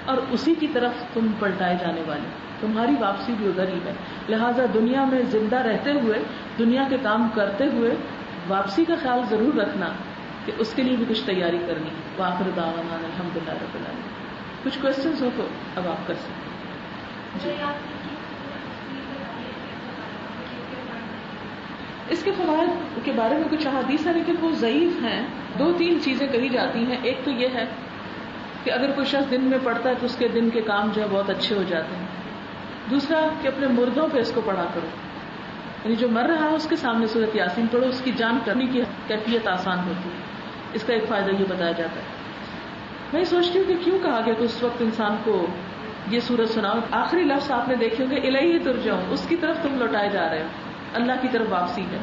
Speaker 1: اور اسی کی طرف تم پلٹائے جانے والے, تمہاری واپسی بھی ادھر ہی ہے. لہٰذا دنیا میں زندہ رہتے ہوئے, دنیا کے کام کرتے ہوئے واپسی کا خیال ضرور رکھنا کہ اس کے لیے بھی کچھ تیاری کرنی. وآخر دعوانا الحمدللہ رب العالمین. کچھ کوشچنز ہو تو اب آپ کر سکتے جی. اس کے فوائد کے بارے میں کچھ احادیث ہیں لیکن وہ ضعیف ہیں. 2-3 چیزیں کہی جاتی ہیں. ایک تو یہ ہے کہ اگر کوئی شخص دن میں پڑھتا ہے تو اس کے دن کے کام جو ہے بہت اچھے ہو جاتے ہیں. دوسرا کہ اپنے مردوں پہ اس کو پڑھا کرو, یعنی جو مر رہا ہے اس کے سامنے سورۃ یاسین پڑھو, اس کی جان کرنے کی کیفیت آسان ہوتی ہے. اس کا ایک فائدہ یہ بتایا جاتا ہے. میں سوچتی ہوں کہ کیوں کہا گیا کہ اس وقت انسان کو یہ سورت سناؤ. آخری لفظ آپ نے دیکھے ہوں گے, الیہ ترجعون, اس کی طرف تم لوٹائے جا رہے ہو, اللہ کی طرف واپسی ہے.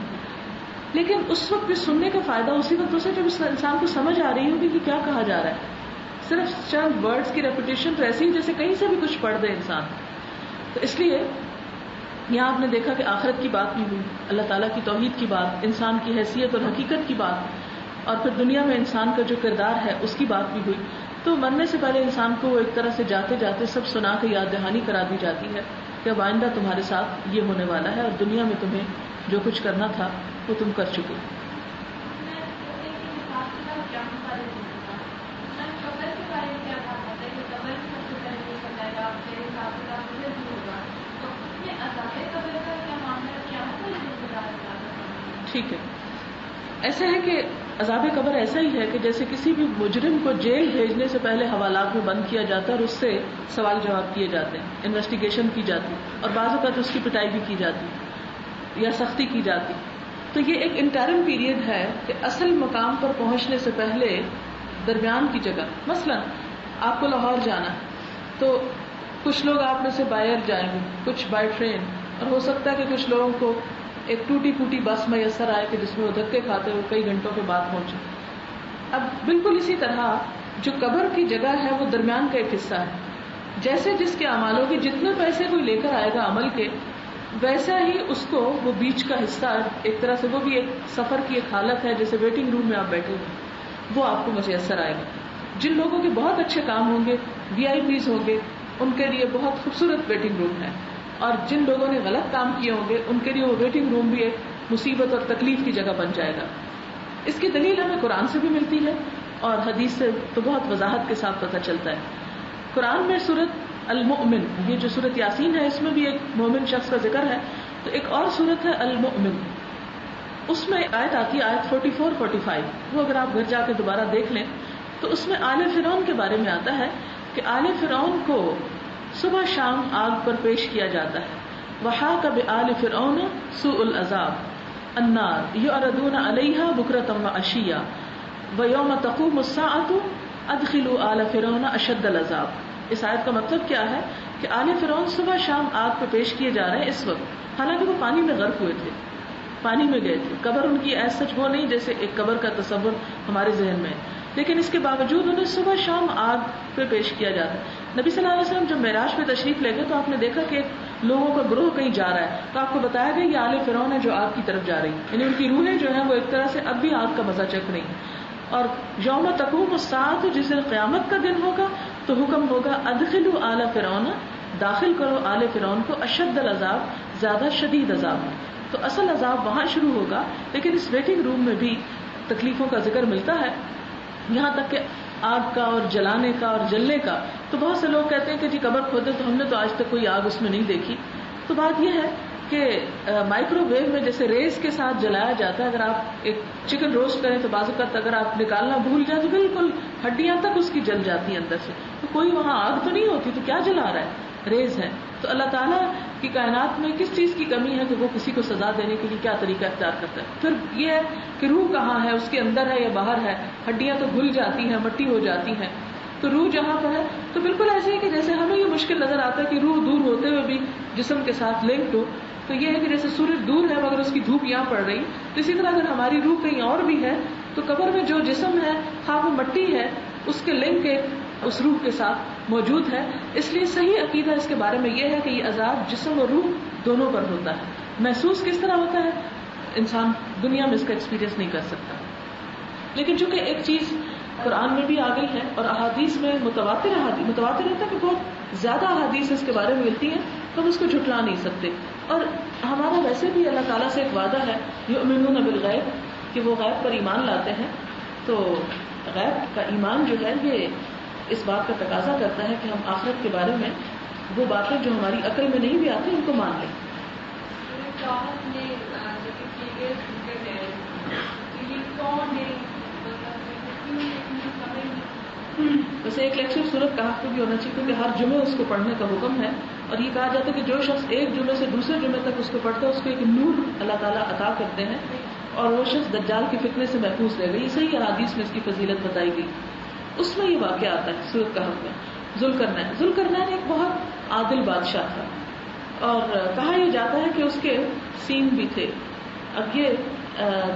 Speaker 1: لیکن اس وقت بھی سننے کا فائدہ اسی وقت ہوتا ہے جب اس انسان کو سمجھ آ رہی ہوگی کہ کیا کہا جا رہا ہے. صرف چند ورڈز کی ریپیٹیشن تو ایسی جیسے کہیں سے بھی کچھ پڑھ دے انسان. تو اس لیے یہاں آپ نے دیکھا کہ آخرت کی بات بھی ہوئی, اللہ تعالیٰ کی توحید کی بات, انسان کی حیثیت اور حقیقت کی بات, اور پھر دنیا میں انسان کا جو کردار ہے اس کی بات بھی ہوئی. تو مرنے سے پہلے انسان کو ایک طرح سے جاتے جاتے سب سنا کے یاد دہانی کرا دی جاتی ہے کہ اب آئندہ تمہارے ساتھ یہ ہونے والا ہے, اور دنیا میں تمہیں جو کچھ کرنا تھا وہ تم کر چکے. ٹھیک ہے, ایسا ہے کہ عذاب قبر ایسا ہی ہے کہ جیسے کسی بھی مجرم کو جیل بھیجنے سے پہلے حوالات میں بند کیا جاتا ہے اور اس سے سوال جواب کیے جاتے ہیں, انویسٹیگیشن کی جاتی, اور بعض اوقات اس کی پٹائی بھی کی جاتی یا سختی کی جاتی. تو یہ ایک انٹرم پیریڈ ہے کہ اصل مقام پر پہنچنے سے پہلے درمیان کی جگہ, مثلا آپ کو لاہور جانا ہے تو کچھ لوگ آپ میں سے بائی ایئر جائیں گے, کچھ بائی ٹرین, اور ہو سکتا ہے کہ کچھ لوگوں کو ایک ٹوٹی پھوٹی بس میسر آئے کہ جس میں وہ دھکے کھاتے ہوئے کئی گھنٹوں کے بعد پہنچے. اب بالکل اسی طرح جو قبر کی جگہ ہے وہ درمیان کا ایک حصہ ہے. جیسے جس کے اعمالوں کے جتنے پیسے کوئی لے کر آئے گا عمل کے, ویسا ہی اس کو وہ بیچ کا حصہ, ایک طرح سے وہ بھی ایک سفر کی ایک حالت ہے, جیسے ویٹنگ روم میں آپ بیٹھے ہوئے, وہ آپ کو میسر آئے گا. جن لوگوں کے بہت اچھے کام ہوں گے, وی آئی پیز ہوں گے, ان کے لیے بہت خوبصورت ویٹنگ روم ہے, اور جن لوگوں نے غلط کام کیے ہوں گے ان کے لیے وہ ویٹنگ روم بھی ایک مصیبت اور تکلیف کی جگہ بن جائے گا. اس کی دلیل ہمیں قرآن سے بھی ملتی ہے اور حدیث سے تو بہت وضاحت کے ساتھ پتہ چلتا ہے. قرآن میں سورۃ المؤمن, یہ جو سورۃ یاسین ہے اس میں بھی ایک مومن شخص کا ذکر ہے, تو ایک اور سورت ہے المؤمن, اس میں آیت آتی ہے آیت 44-45, وہ اگر آپ گھر جا کے دوبارہ دیکھ لیں تو اس میں آل فرعون کے بارے میں آتا ہے کہ آل فرعون کو صبح شام آگ پر پیش کیا جاتا ہے. وحاق بآل فرعون سوء العذاب النار یعرضون علیہا بکرۃ وعشیا ویوم تقوم الساعۃ ادخلوا آل فرعون اشد العذاب. اس آیت کا مطلب کیا ہے کہ آل فرعون صبح شام آگ پہ پیش کیے جا رہے ہیں اس وقت، حالانکہ وہ پانی میں غرق ہوئے تھے، پانی میں گئے تھے. قبر ان کی ایسا سچ وہ نہیں جیسے ایک قبر کا تصور ہمارے ذہن میں ہے، لیکن اس کے باوجود انہیں صبح شام آگ پہ پیش کیا جاتا ہے. نبی صلی اللہ علیہ وسلم جب معراج پہ تشریف لے گئے تو آپ نے دیکھا کہ لوگوں کا گروہ کہیں جا رہا ہے، تو آپ کو بتایا گیا یہ آل فرعون ہے جو آگ کی طرف جا رہی ہے، یعنی ان کی روحیں جو ہیں وہ ایک طرح سے اب بھی آگ کا مزہ چکھ رہی ہیں. اور یوم تقوم الساعۃ، جس دن قیامت کا دن ہوگا تو حکم ہوگا ادخلوا آل فرعون، داخل کرو آل فرعون کو اشد العذاب، زیادہ شدید عذاب. تو اصل عذاب وہاں شروع ہوگا، لیکن اس ویٹنگ روم میں بھی تکلیفوں کا ذکر ملتا ہے، یہاں تک کہ آگ کا اور جلانے کا اور جلنے کا. تو بہت سے لوگ کہتے ہیں کہ جی قبر کھودے تو ہم نے تو آج تک کوئی آگ اس میں نہیں دیکھی. تو بات یہ ہے کہ مائکرو ویو میں جیسے ریز کے ساتھ جلایا جاتا ہے، اگر آپ ایک چکن روسٹ کریں تو بعض اوقات اگر آپ نکالنا بھول جائیں تو بالکل ہڈیاں تک اس کی جل جاتی ہیں اندر سے. تو کوئی وہاں آگ تو نہیں ہوتی، تو کیا جلا رہا ہے؟ ریز ہے. تو اللہ تعالیٰ کی کائنات میں کس چیز کی کمی ہے کہ وہ کسی کو سزا دینے کے لیے کیا طریقہ اختیار کرتا ہے. پھر یہ ہے کہ روح کہاں ہے، اس کے اندر ہے یا باہر ہے؟ ہڈیاں تو گھل جاتی ہیں، مٹی ہو جاتی ہیں، تو روح جہاں پر ہے. تو بالکل ایسے ہے کہ جیسے ہمیں یہ مشکل نظر آتا ہے کہ روح دور ہوتے ہوئے بھی جسم کے ساتھ لنکڈ ہو، تو یہ ہے کہ جیسے سورج دور ہے مگر اس کی دھوپ یہاں پڑ رہی، تو اسی طرح اگر ہماری روح کہیں اور بھی ہے تو قبر میں جو جسم ہے خواہ وہ مٹی ہے، اس کے لنک اس روح کے ساتھ موجود ہے. اس لیے صحیح عقیدہ اس کے بارے میں یہ ہے کہ یہ عذاب جسم اور روح دونوں پر ہوتا ہے. محسوس کس طرح ہوتا ہے انسان دنیا میں اس کا ایکسپیرینس نہیں کر سکتا. لیکن چونکہ ایک چیز قرآن میں بھی آ گئی ہے اور احادیث میں متواتر ہوتا ہے کہ بہت زیادہ احادیث اس کے بارے میں ملتی ہیں، تو ہم اس کو جھٹلا نہیں سکتے. اور ہمارا ویسے بھی اللہ تعالیٰ سے ایک وعدہ ہے یؤمنون بالغیب، کہ وہ غیب پر ایمان لاتے ہیں. تو غیب کا ایمان جو ہے یہ اس بات کا تقاضا کرتا ہے کہ ہم آخرت کے بارے میں وہ باتیں جو ہماری عقل میں نہیں بھی آتی ان کو مان لیں. ویسے ایک لیکچر سورۃ کہف میں بھی ہونا چاہیے کیونکہ ہر جمعے اس کو پڑھنے کا حکم ہے، اور یہ کہا جاتا ہے کہ جو شخص ایک جمعے سے دوسرے جمعے تک اس کو پڑھتا ہے اس کو ایک نور اللہ تعالیٰ عطا کرتے ہیں، اور وہ شخص دجال کے فتنے سے محفوظ رہے گا. یہ صحیح حدیث میں اس کی فضیلت بتائی گئی. اس میں یہ واقعہ آتا ہے سورۃ کہف میں. ذوالقرنین ایک بہت عادل بادشاہ تھا، اور کہا یہ جاتا ہے کہ اس کے سینگ بھی تھے. اب یہ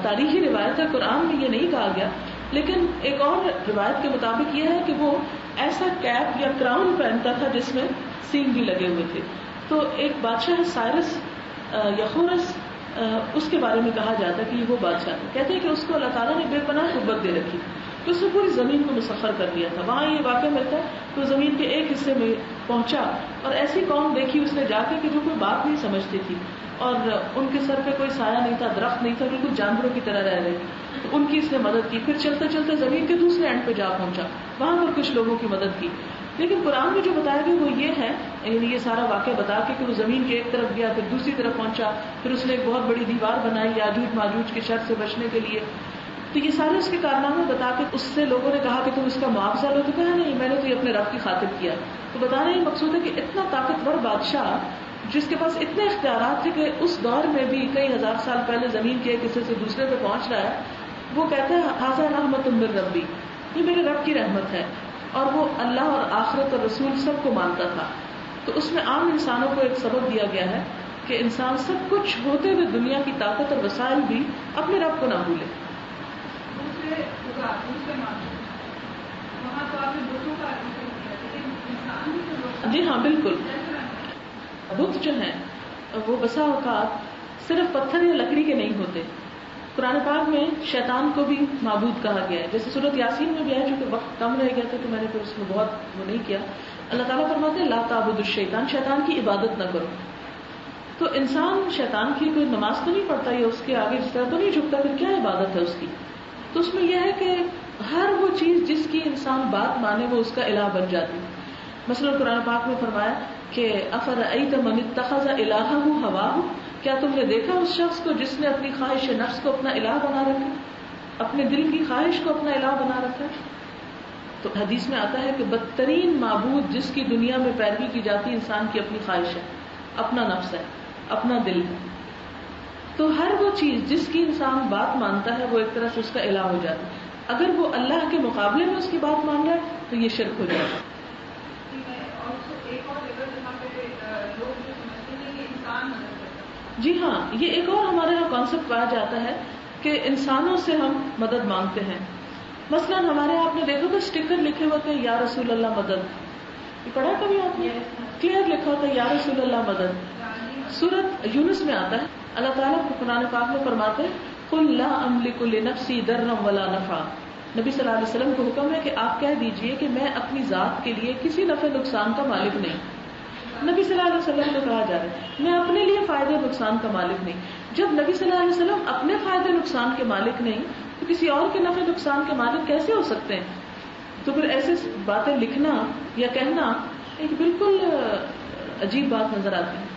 Speaker 1: تاریخی روایت ہے، قرآن میں یہ نہیں کہا گیا، لیکن ایک اور روایت کے مطابق یہ ہے کہ وہ ایسا کیپ یا کراؤن پہنتا تھا جس میں سینگ بھی لگے ہوئے تھے. تو ایک بادشاہ سائرس یا خورس، اس کے بارے میں کہا جاتا ہے کہ یہ وہ بادشاہ تھا. کہتے ہیں کہ اس کو اللہ تعالیٰ نے بے پناہ قوت دے رکھی، تو اس نے پوری زمین کو مسخر کر دیا تھا. وہاں یہ واقعہ ملتا ہے کہ وہ زمین کے ایک حصے میں پہنچا اور ایسی قوم دیکھی اس نے جا کے کہ جو کوئی بات نہیں سمجھتی تھی، اور ان کے سر پہ کوئی سایہ نہیں تھا، درخت نہیں تھا، بالکل جانوروں کی طرح رہ رہے. تو ان کی اس نے مدد کی. پھر چلتے چلتے زمین کے دوسرے اینڈ پہ جا پہنچا، وہاں پر کچھ لوگوں کی مدد کی. لیکن قرآن میں جو بتایا گیا وہ یہ ہے، یعنی یہ سارا واقعہ بتا کے کہ وہ زمین کے ایک طرف گیا، پھر دوسری طرف پہنچا، پھر اس نے ایک بہت بڑی دیوار بنائی یاجوج ماجوج کے شر سے بچنے کے لیے. تو یہ سارے اس کے کارنامے بتا کے اس سے لوگوں نے کہا کہ تم اس کا معاوضہ لو، تو کہا نہیں، میں نے تو یہ اپنے رب کی خاطر کیا. تو بتانا یہ مقصود ہے کہ اتنا طاقتور بادشاہ جس کے پاس اتنے اختیارات تھے کہ اس دور میں بھی کئی ہزار سال پہلے زمین کے ایک حصے سے دوسرے پہ پہنچ رہا ہے، وہ کہتا ہے ھذا رحمت من ربی، یہ میرے رب کی رحمت ہے. اور وہ اللہ اور آخرت اور رسول سب کو مانتا تھا. تو اس میں عام انسانوں کو ایک سبق دیا گیا ہے کہ انسان سب کچھ ہوتے ہوئے دنیا کی طاقت اور وسائل بھی اپنے رب کو نہ بھولے. جی ہاں بالکل. بت جو ہیں وہ بسا اوقات صرف پتھر یا لکڑی کے نہیں ہوتے. قرآن پاک میں شیطان کو بھی معبود کہا گیا ہے، جیسے سورۃ یاسین میں بھی ہے، چونکہ وقت کم رہ گیا تھا تو میں نے پھر اس میں بہت وہ نہیں کیا. اللہ تعالیٰ فرماتے ہیں لا تعبدوا الشیطان، شیطان کی عبادت نہ کرو. تو انسان شیطان کی کوئی نماز تو نہیں پڑھتا یا اس کے آگے جس طرح تو نہیں جھکتا، پھر کیا عبادت ہے اس کی؟ تو اس میں یہ ہے کہ ہر وہ چیز جس کی انسان بات مانے وہ اس کا الہ بن جاتی. مثلا قرآن پاک میں فرمایا کہ افرأیت من اتخذ الہہ ہواہ، کیا تم نے دیکھا اس شخص کو جس نے اپنی خواہش نفس کو اپنا الہ بنا رکھا، اپنے دل کی خواہش کو اپنا الہ بنا رکھا. تو حدیث میں آتا ہے کہ بدترین معبود جس کی دنیا میں پیروی کی جاتی انسان کی اپنی خواہش ہے، اپنا نفس ہے، اپنا دل ہے. تو ہر وہ چیز جس کی انسان بات مانتا ہے وہ ایک طرح سے اس کا الہ ہو جاتا ہے. اگر وہ اللہ کے مقابلے میں اس کی بات مان رہا ہے تو یہ شرک ہو جائے گا.
Speaker 2: اور ایک اور جگہ جہاں پہ لوگ جو سمجھتے ہیں کہ انسان مدد کرتا ہے.
Speaker 1: جی ہاں، یہ ایک اور ہمارے یہاں کانسیپٹ پایا جاتا ہے کہ انسانوں سے ہم مدد مانگتے ہیں. مثلا ہمارے آپ نے دیکھا تو اسٹیکر لکھے ہوتے ہیں یا رسول اللہ مدد. یہ پڑھا کبھی آپ نے؟ کلیئر لکھا ہوتا ہے یا رسول اللہ مدد. سورۃ یونس میں آتا ہے، اللہ تعالیٰ کو قرآن پاک میں فرماتے ہیں قل لا املک لنفسی ضرا ولا نفعا. نبی صلی اللہ علیہ وسلم کو حکم ہے کہ آپ کہہ دیجئے کہ میں اپنی ذات کے لیے کسی نفع نقصان کا مالک نہیں. نبی صلی اللہ علیہ وسلم کو کہا جا رہا ہے میں اپنے لیے فائدے نقصان کا مالک نہیں. جب نبی صلی اللہ علیہ وسلم اپنے فائدے نقصان کے مالک نہیں تو کسی اور کے نفع نقصان کے مالک کیسے ہو سکتے ہیں؟ تو پھر ایسے باتیں لکھنا یا کہنا ایک بالکل عجیب بات نظر آتی ہے.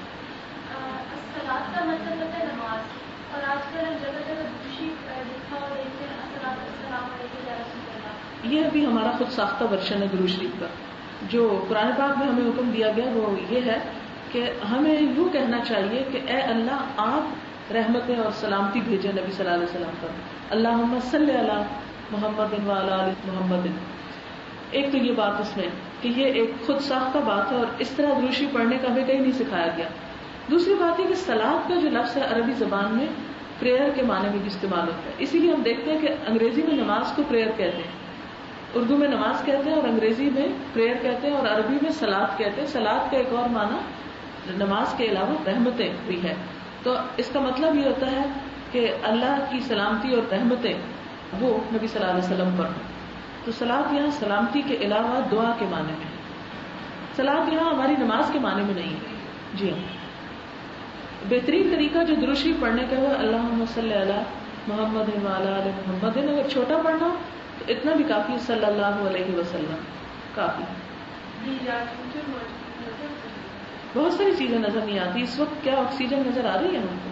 Speaker 3: الصلاۃ کا مطلب ہوتا ہے نماز، اور آج کل ہم جگہ جگہ دوشی لکھا ہوا دیکھتے ہیں الصلاۃ والسلام علیک یا رسول اللہ.
Speaker 1: یہ بھی ہمارا خود ساختہ ورژن ہے درود شریف کا. جو قرآن پاک میں ہمیں حکم دیا گیا وہ یہ ہے کہ ہمیں یوں کہنا چاہیے کہ اے اللہ آپ رحمتیں اور سلامتی بھیجے نبی صلی اللہ علیہ وسلم پر. اللہم صلی علی محمد وعلی آل محمد. ایک تو یہ بات اس میں کہ یہ ایک خود ساختہ بات ہے اور اس طرح درود شریف پڑھنے کا ہمیں کہیں نہیں سکھایا گیا. دوسری بات یہ کہ صلاۃ کا جو لفظ ہے عربی زبان میں پریئر کے معنی میں بھی استعمال ہوتا ہے. اسی لیے ہم دیکھتے ہیں کہ انگریزی میں نماز کو پریئر کہتے ہیں، اردو میں نماز کہتے ہیں اور انگریزی میں پریئر کہتے ہیں اور عربی میں صلاۃ کہتے ہیں. صلاۃ کا ایک اور معنی نماز کے علاوہ رحمتیں بھی ہے. تو اس کا مطلب یہ ہوتا ہے کہ اللہ کی سلامتی اور رحمتیں وہ نبی صلی اللہ علیہ وسلم پر ہوں. تو صلاۃ یہاں سلامتی کے علاوہ دعا کے معنی میں ہے. صلاۃ یہاں ہماری نماز کے معنی میں نہیں ہے. جی ہاں، بہترین طریقہ جو درود شریف پڑھنے کا ہے اللہم صلی علی محمد وعلی آل محمد. اگر چھوٹا پڑھنا تو اتنا بھی کافی، صلی اللہ علیہ وسلم کافی. بہت ساری چیزیں نظر نہیں آتی. اس وقت کیا آکسیجن نظر آ رہی ہے ہم کو؟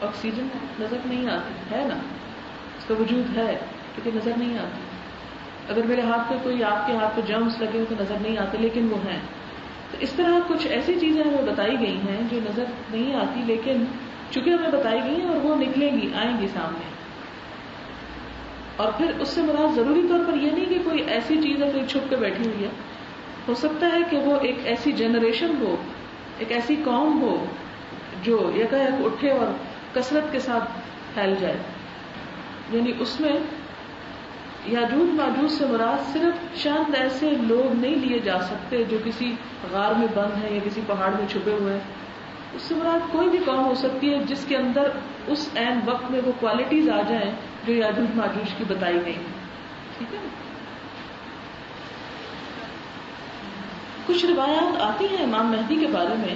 Speaker 1: آکسیجن نظر نہیں آتی ہے نا، اس کا وجود ہے لیکن نظر نہیں آتی. اگر میرے ہاتھ پہ کوئی آپ کے ہاتھ پہ جرمز لگے ہو تو نظر نہیں آتے لیکن وہ ہیں. تو اس طرح کچھ ایسی چیزیں ہمیں بتائی گئی ہیں جو نظر نہیں آتی لیکن چونکہ ہمیں بتائی گئی ہیں اور وہ نکلیں گی، آئیں گی سامنے. اور پھر اس سے مراد ضروری طور پر یہ نہیں کہ کوئی ایسی چیز ہے کوئی چھپ کے بیٹھی ہوئی ہے. ہو سکتا ہے کہ وہ ایک ایسی جنریشن ہو، ایک ایسی قوم ہو جو یکایک اٹھے اور کثرت کے ساتھ پھیل جائے. یعنی اس میں یاجوج ماجوج سے مراد صرف چند ایسے لوگ نہیں لیے جا سکتے جو کسی غار میں بند ہیں یا کسی پہاڑ میں چھپے ہوئے ہیں. اس سے مراد کوئی بھی قوم ہو سکتی ہے جس کے اندر اس عین وقت میں وہ کوالٹیز آ جائیں جو یاجوج ماجوج کی بتائی گئی ہیں. ٹھیک ہے. کچھ روایات آتی ہیں امام مہدی کے بارے میں،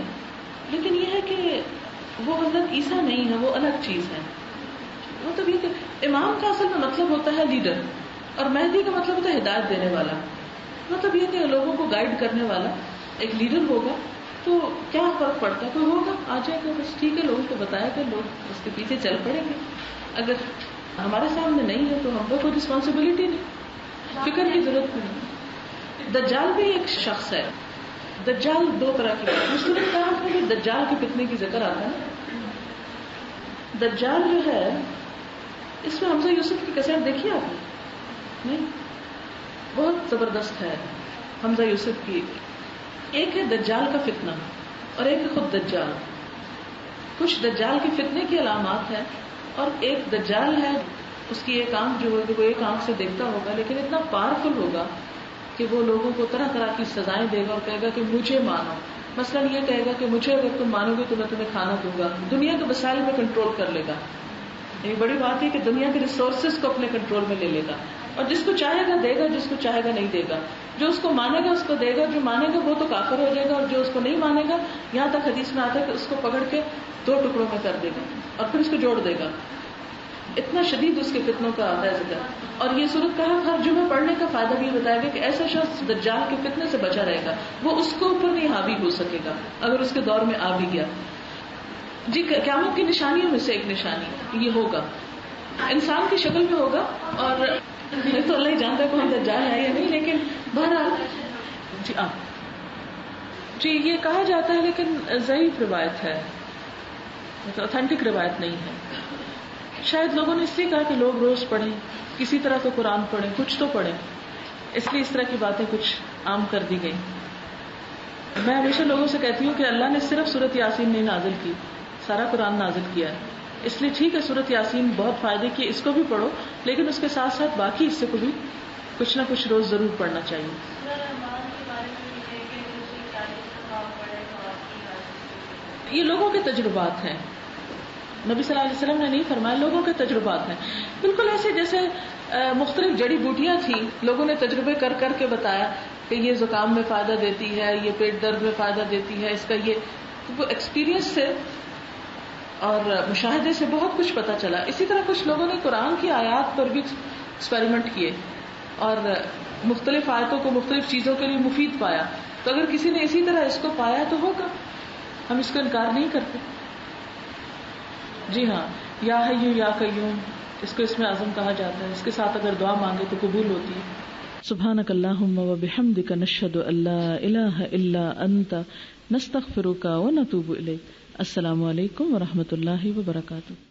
Speaker 1: لیکن یہ ہے کہ وہ حضرت عیسیٰ نہیں ہے، وہ الگ چیز ہے. مطلب یہ کہ امام کا اصل میں مطلب ہوتا ہے لیڈر، اور مہدی کا مطلب ہوتا ہے ہدایت دینے والا. مطلب یہ کہ لوگوں کو گائیڈ کرنے والا ایک لیڈر ہوگا. تو کیا فرق پڑتا ہے؟ کوئی ہوگا آ جائے گا، بس ٹھیک ہے، لوگوں کو بتایا گا، لوگ اس کے پیچھے چل پڑیں گے. اگر ہمارے سامنے نہیں ہے تو ہم کو کوئی رسپانسبلٹی نہیں، فکر کی ضرورت نہیں. دجال بھی ایک شخص ہے. دجال دو طرح کی ہے. مسلم کہا کہ دجال کے فتنے کی ذکر آتا ہے. دجال جو ہے اس میں حمزہ یوسف کی کیسٹ دیکھی آپ نے؟ نہیں، بہت زبردست ہے حمزہ یوسف کی. ایک ہے دجال کا فتنہ اور ایک ہے خود دجال. کچھ دجال کے فتنے کی علامات ہیں اور ایک دجال ہے اس کی ایک آنکھ جو ہے وہ ایک آنکھ سے دیکھتا ہوگا لیکن اتنا پاورفل ہوگا کہ وہ لوگوں کو طرح طرح کی سزائیں دے گا اور کہے گا کہ مجھے مانو. مثلا یہ کہے گا کہ مجھے اگر تم مانو گے تو میں تمہیں کھانا دوں گا. دنیا کے وسائل میں کنٹرول کر لے گا. یہ بڑی بات ہے کہ دنیا کے ریسورسز کو اپنے کنٹرول میں لے لے گا اور جس کو چاہے گا دے گا، جس کو چاہے گا نہیں دے گا. جو اس کو مانے گا اس کو دے گا، جو مانے گا وہ تو کافر ہو جائے گا، اور جو اس کو نہیں مانے گا یہاں تک حدیث میں آتا ہے کہ اس کو پکڑ کے 2 ٹکڑوں میں کر دے گا اور پھر اس کو جوڑ دے گا. اتنا شدید اس کے فتنوں کا آتا ہے ذکر. اور یہ صورت کہا ہر جمعہ پڑھنے کا فائدہ بھی یہ بتایا گیا کہ ایسا شخص دجال کے فتنے سے بچا رہے گا، وہ اس کو اوپر نہیں حاوی ہو سکے گا اگر اس کے دور میں آ بھی گیا. جی قیامت کی نشانیوں میں سے ایک نشانی یہ ہوگا، انسان کی شکل میں ہوگا. اور تو اللہ ہی جانتا ہے کون دجال ہے یا نہیں، لیکن بہرحال جی یہ کہا جاتا ہے لیکن ضعیف روایت ہے، اتھینٹک روایت نہیں ہے. شاید لوگوں نے اس لیے کہا کہ لوگ روز پڑھیں، کسی طرح تو قرآن پڑھیں، کچھ تو پڑھیں. اس لیے اس طرح کی باتیں کچھ عام کر دی گئی. میں ہمیشہ لوگوں سے کہتی ہوں کہ اللہ نے صرف سورۃ یاسین نہیں نازل کی، سارا قرآن نازل کیا ہے. اس لیے ٹھیک ہے سورۃ یاسین بہت فائدے کی، اس کو بھی پڑھو، لیکن اس کے ساتھ ساتھ باقی حصے کو بھی کچھ نہ کچھ روز ضرور پڑھنا چاہیے. یہ لوگوں کے تجربات ہیں، نبی صلی اللہ علیہ وسلم نے نہیں فرمایا، لوگوں کے تجربات ہیں. بالکل ایسے جیسے مختلف جڑی بوٹیاں تھیں، لوگوں نے تجربے کر کر کے بتایا کہ یہ زکام میں فائدہ دیتی ہے، یہ پیٹ درد میں فائدہ دیتی ہے، اس کا یہ ایکسپیرینس سے اور مشاہدے سے بہت کچھ پتا چلا. اسی طرح کچھ لوگوں نے قرآن کی آیات پر بھی ایکسپیریمنٹ کیے اور مختلف آیتوں کو مختلف چیزوں کے لیے مفید پایا. تو اگر کسی نے اسی طرح اس کو پایا تو ہوگا، ہم اس کو انکار نہیں کرتے. جی ہاں، یا حیّ یا قیوم، اس کو اسم اعظم کہا جاتا ہے. اس کے ساتھ اگر دعا مانگے تو قبول ہوتی ہے. سبحانک اللہم وبحمدک نشہد ان لا الہ الا انت نستغفرک ونتوب الیک. السلام علیکم ورحمۃ اللہ وبرکاتہ.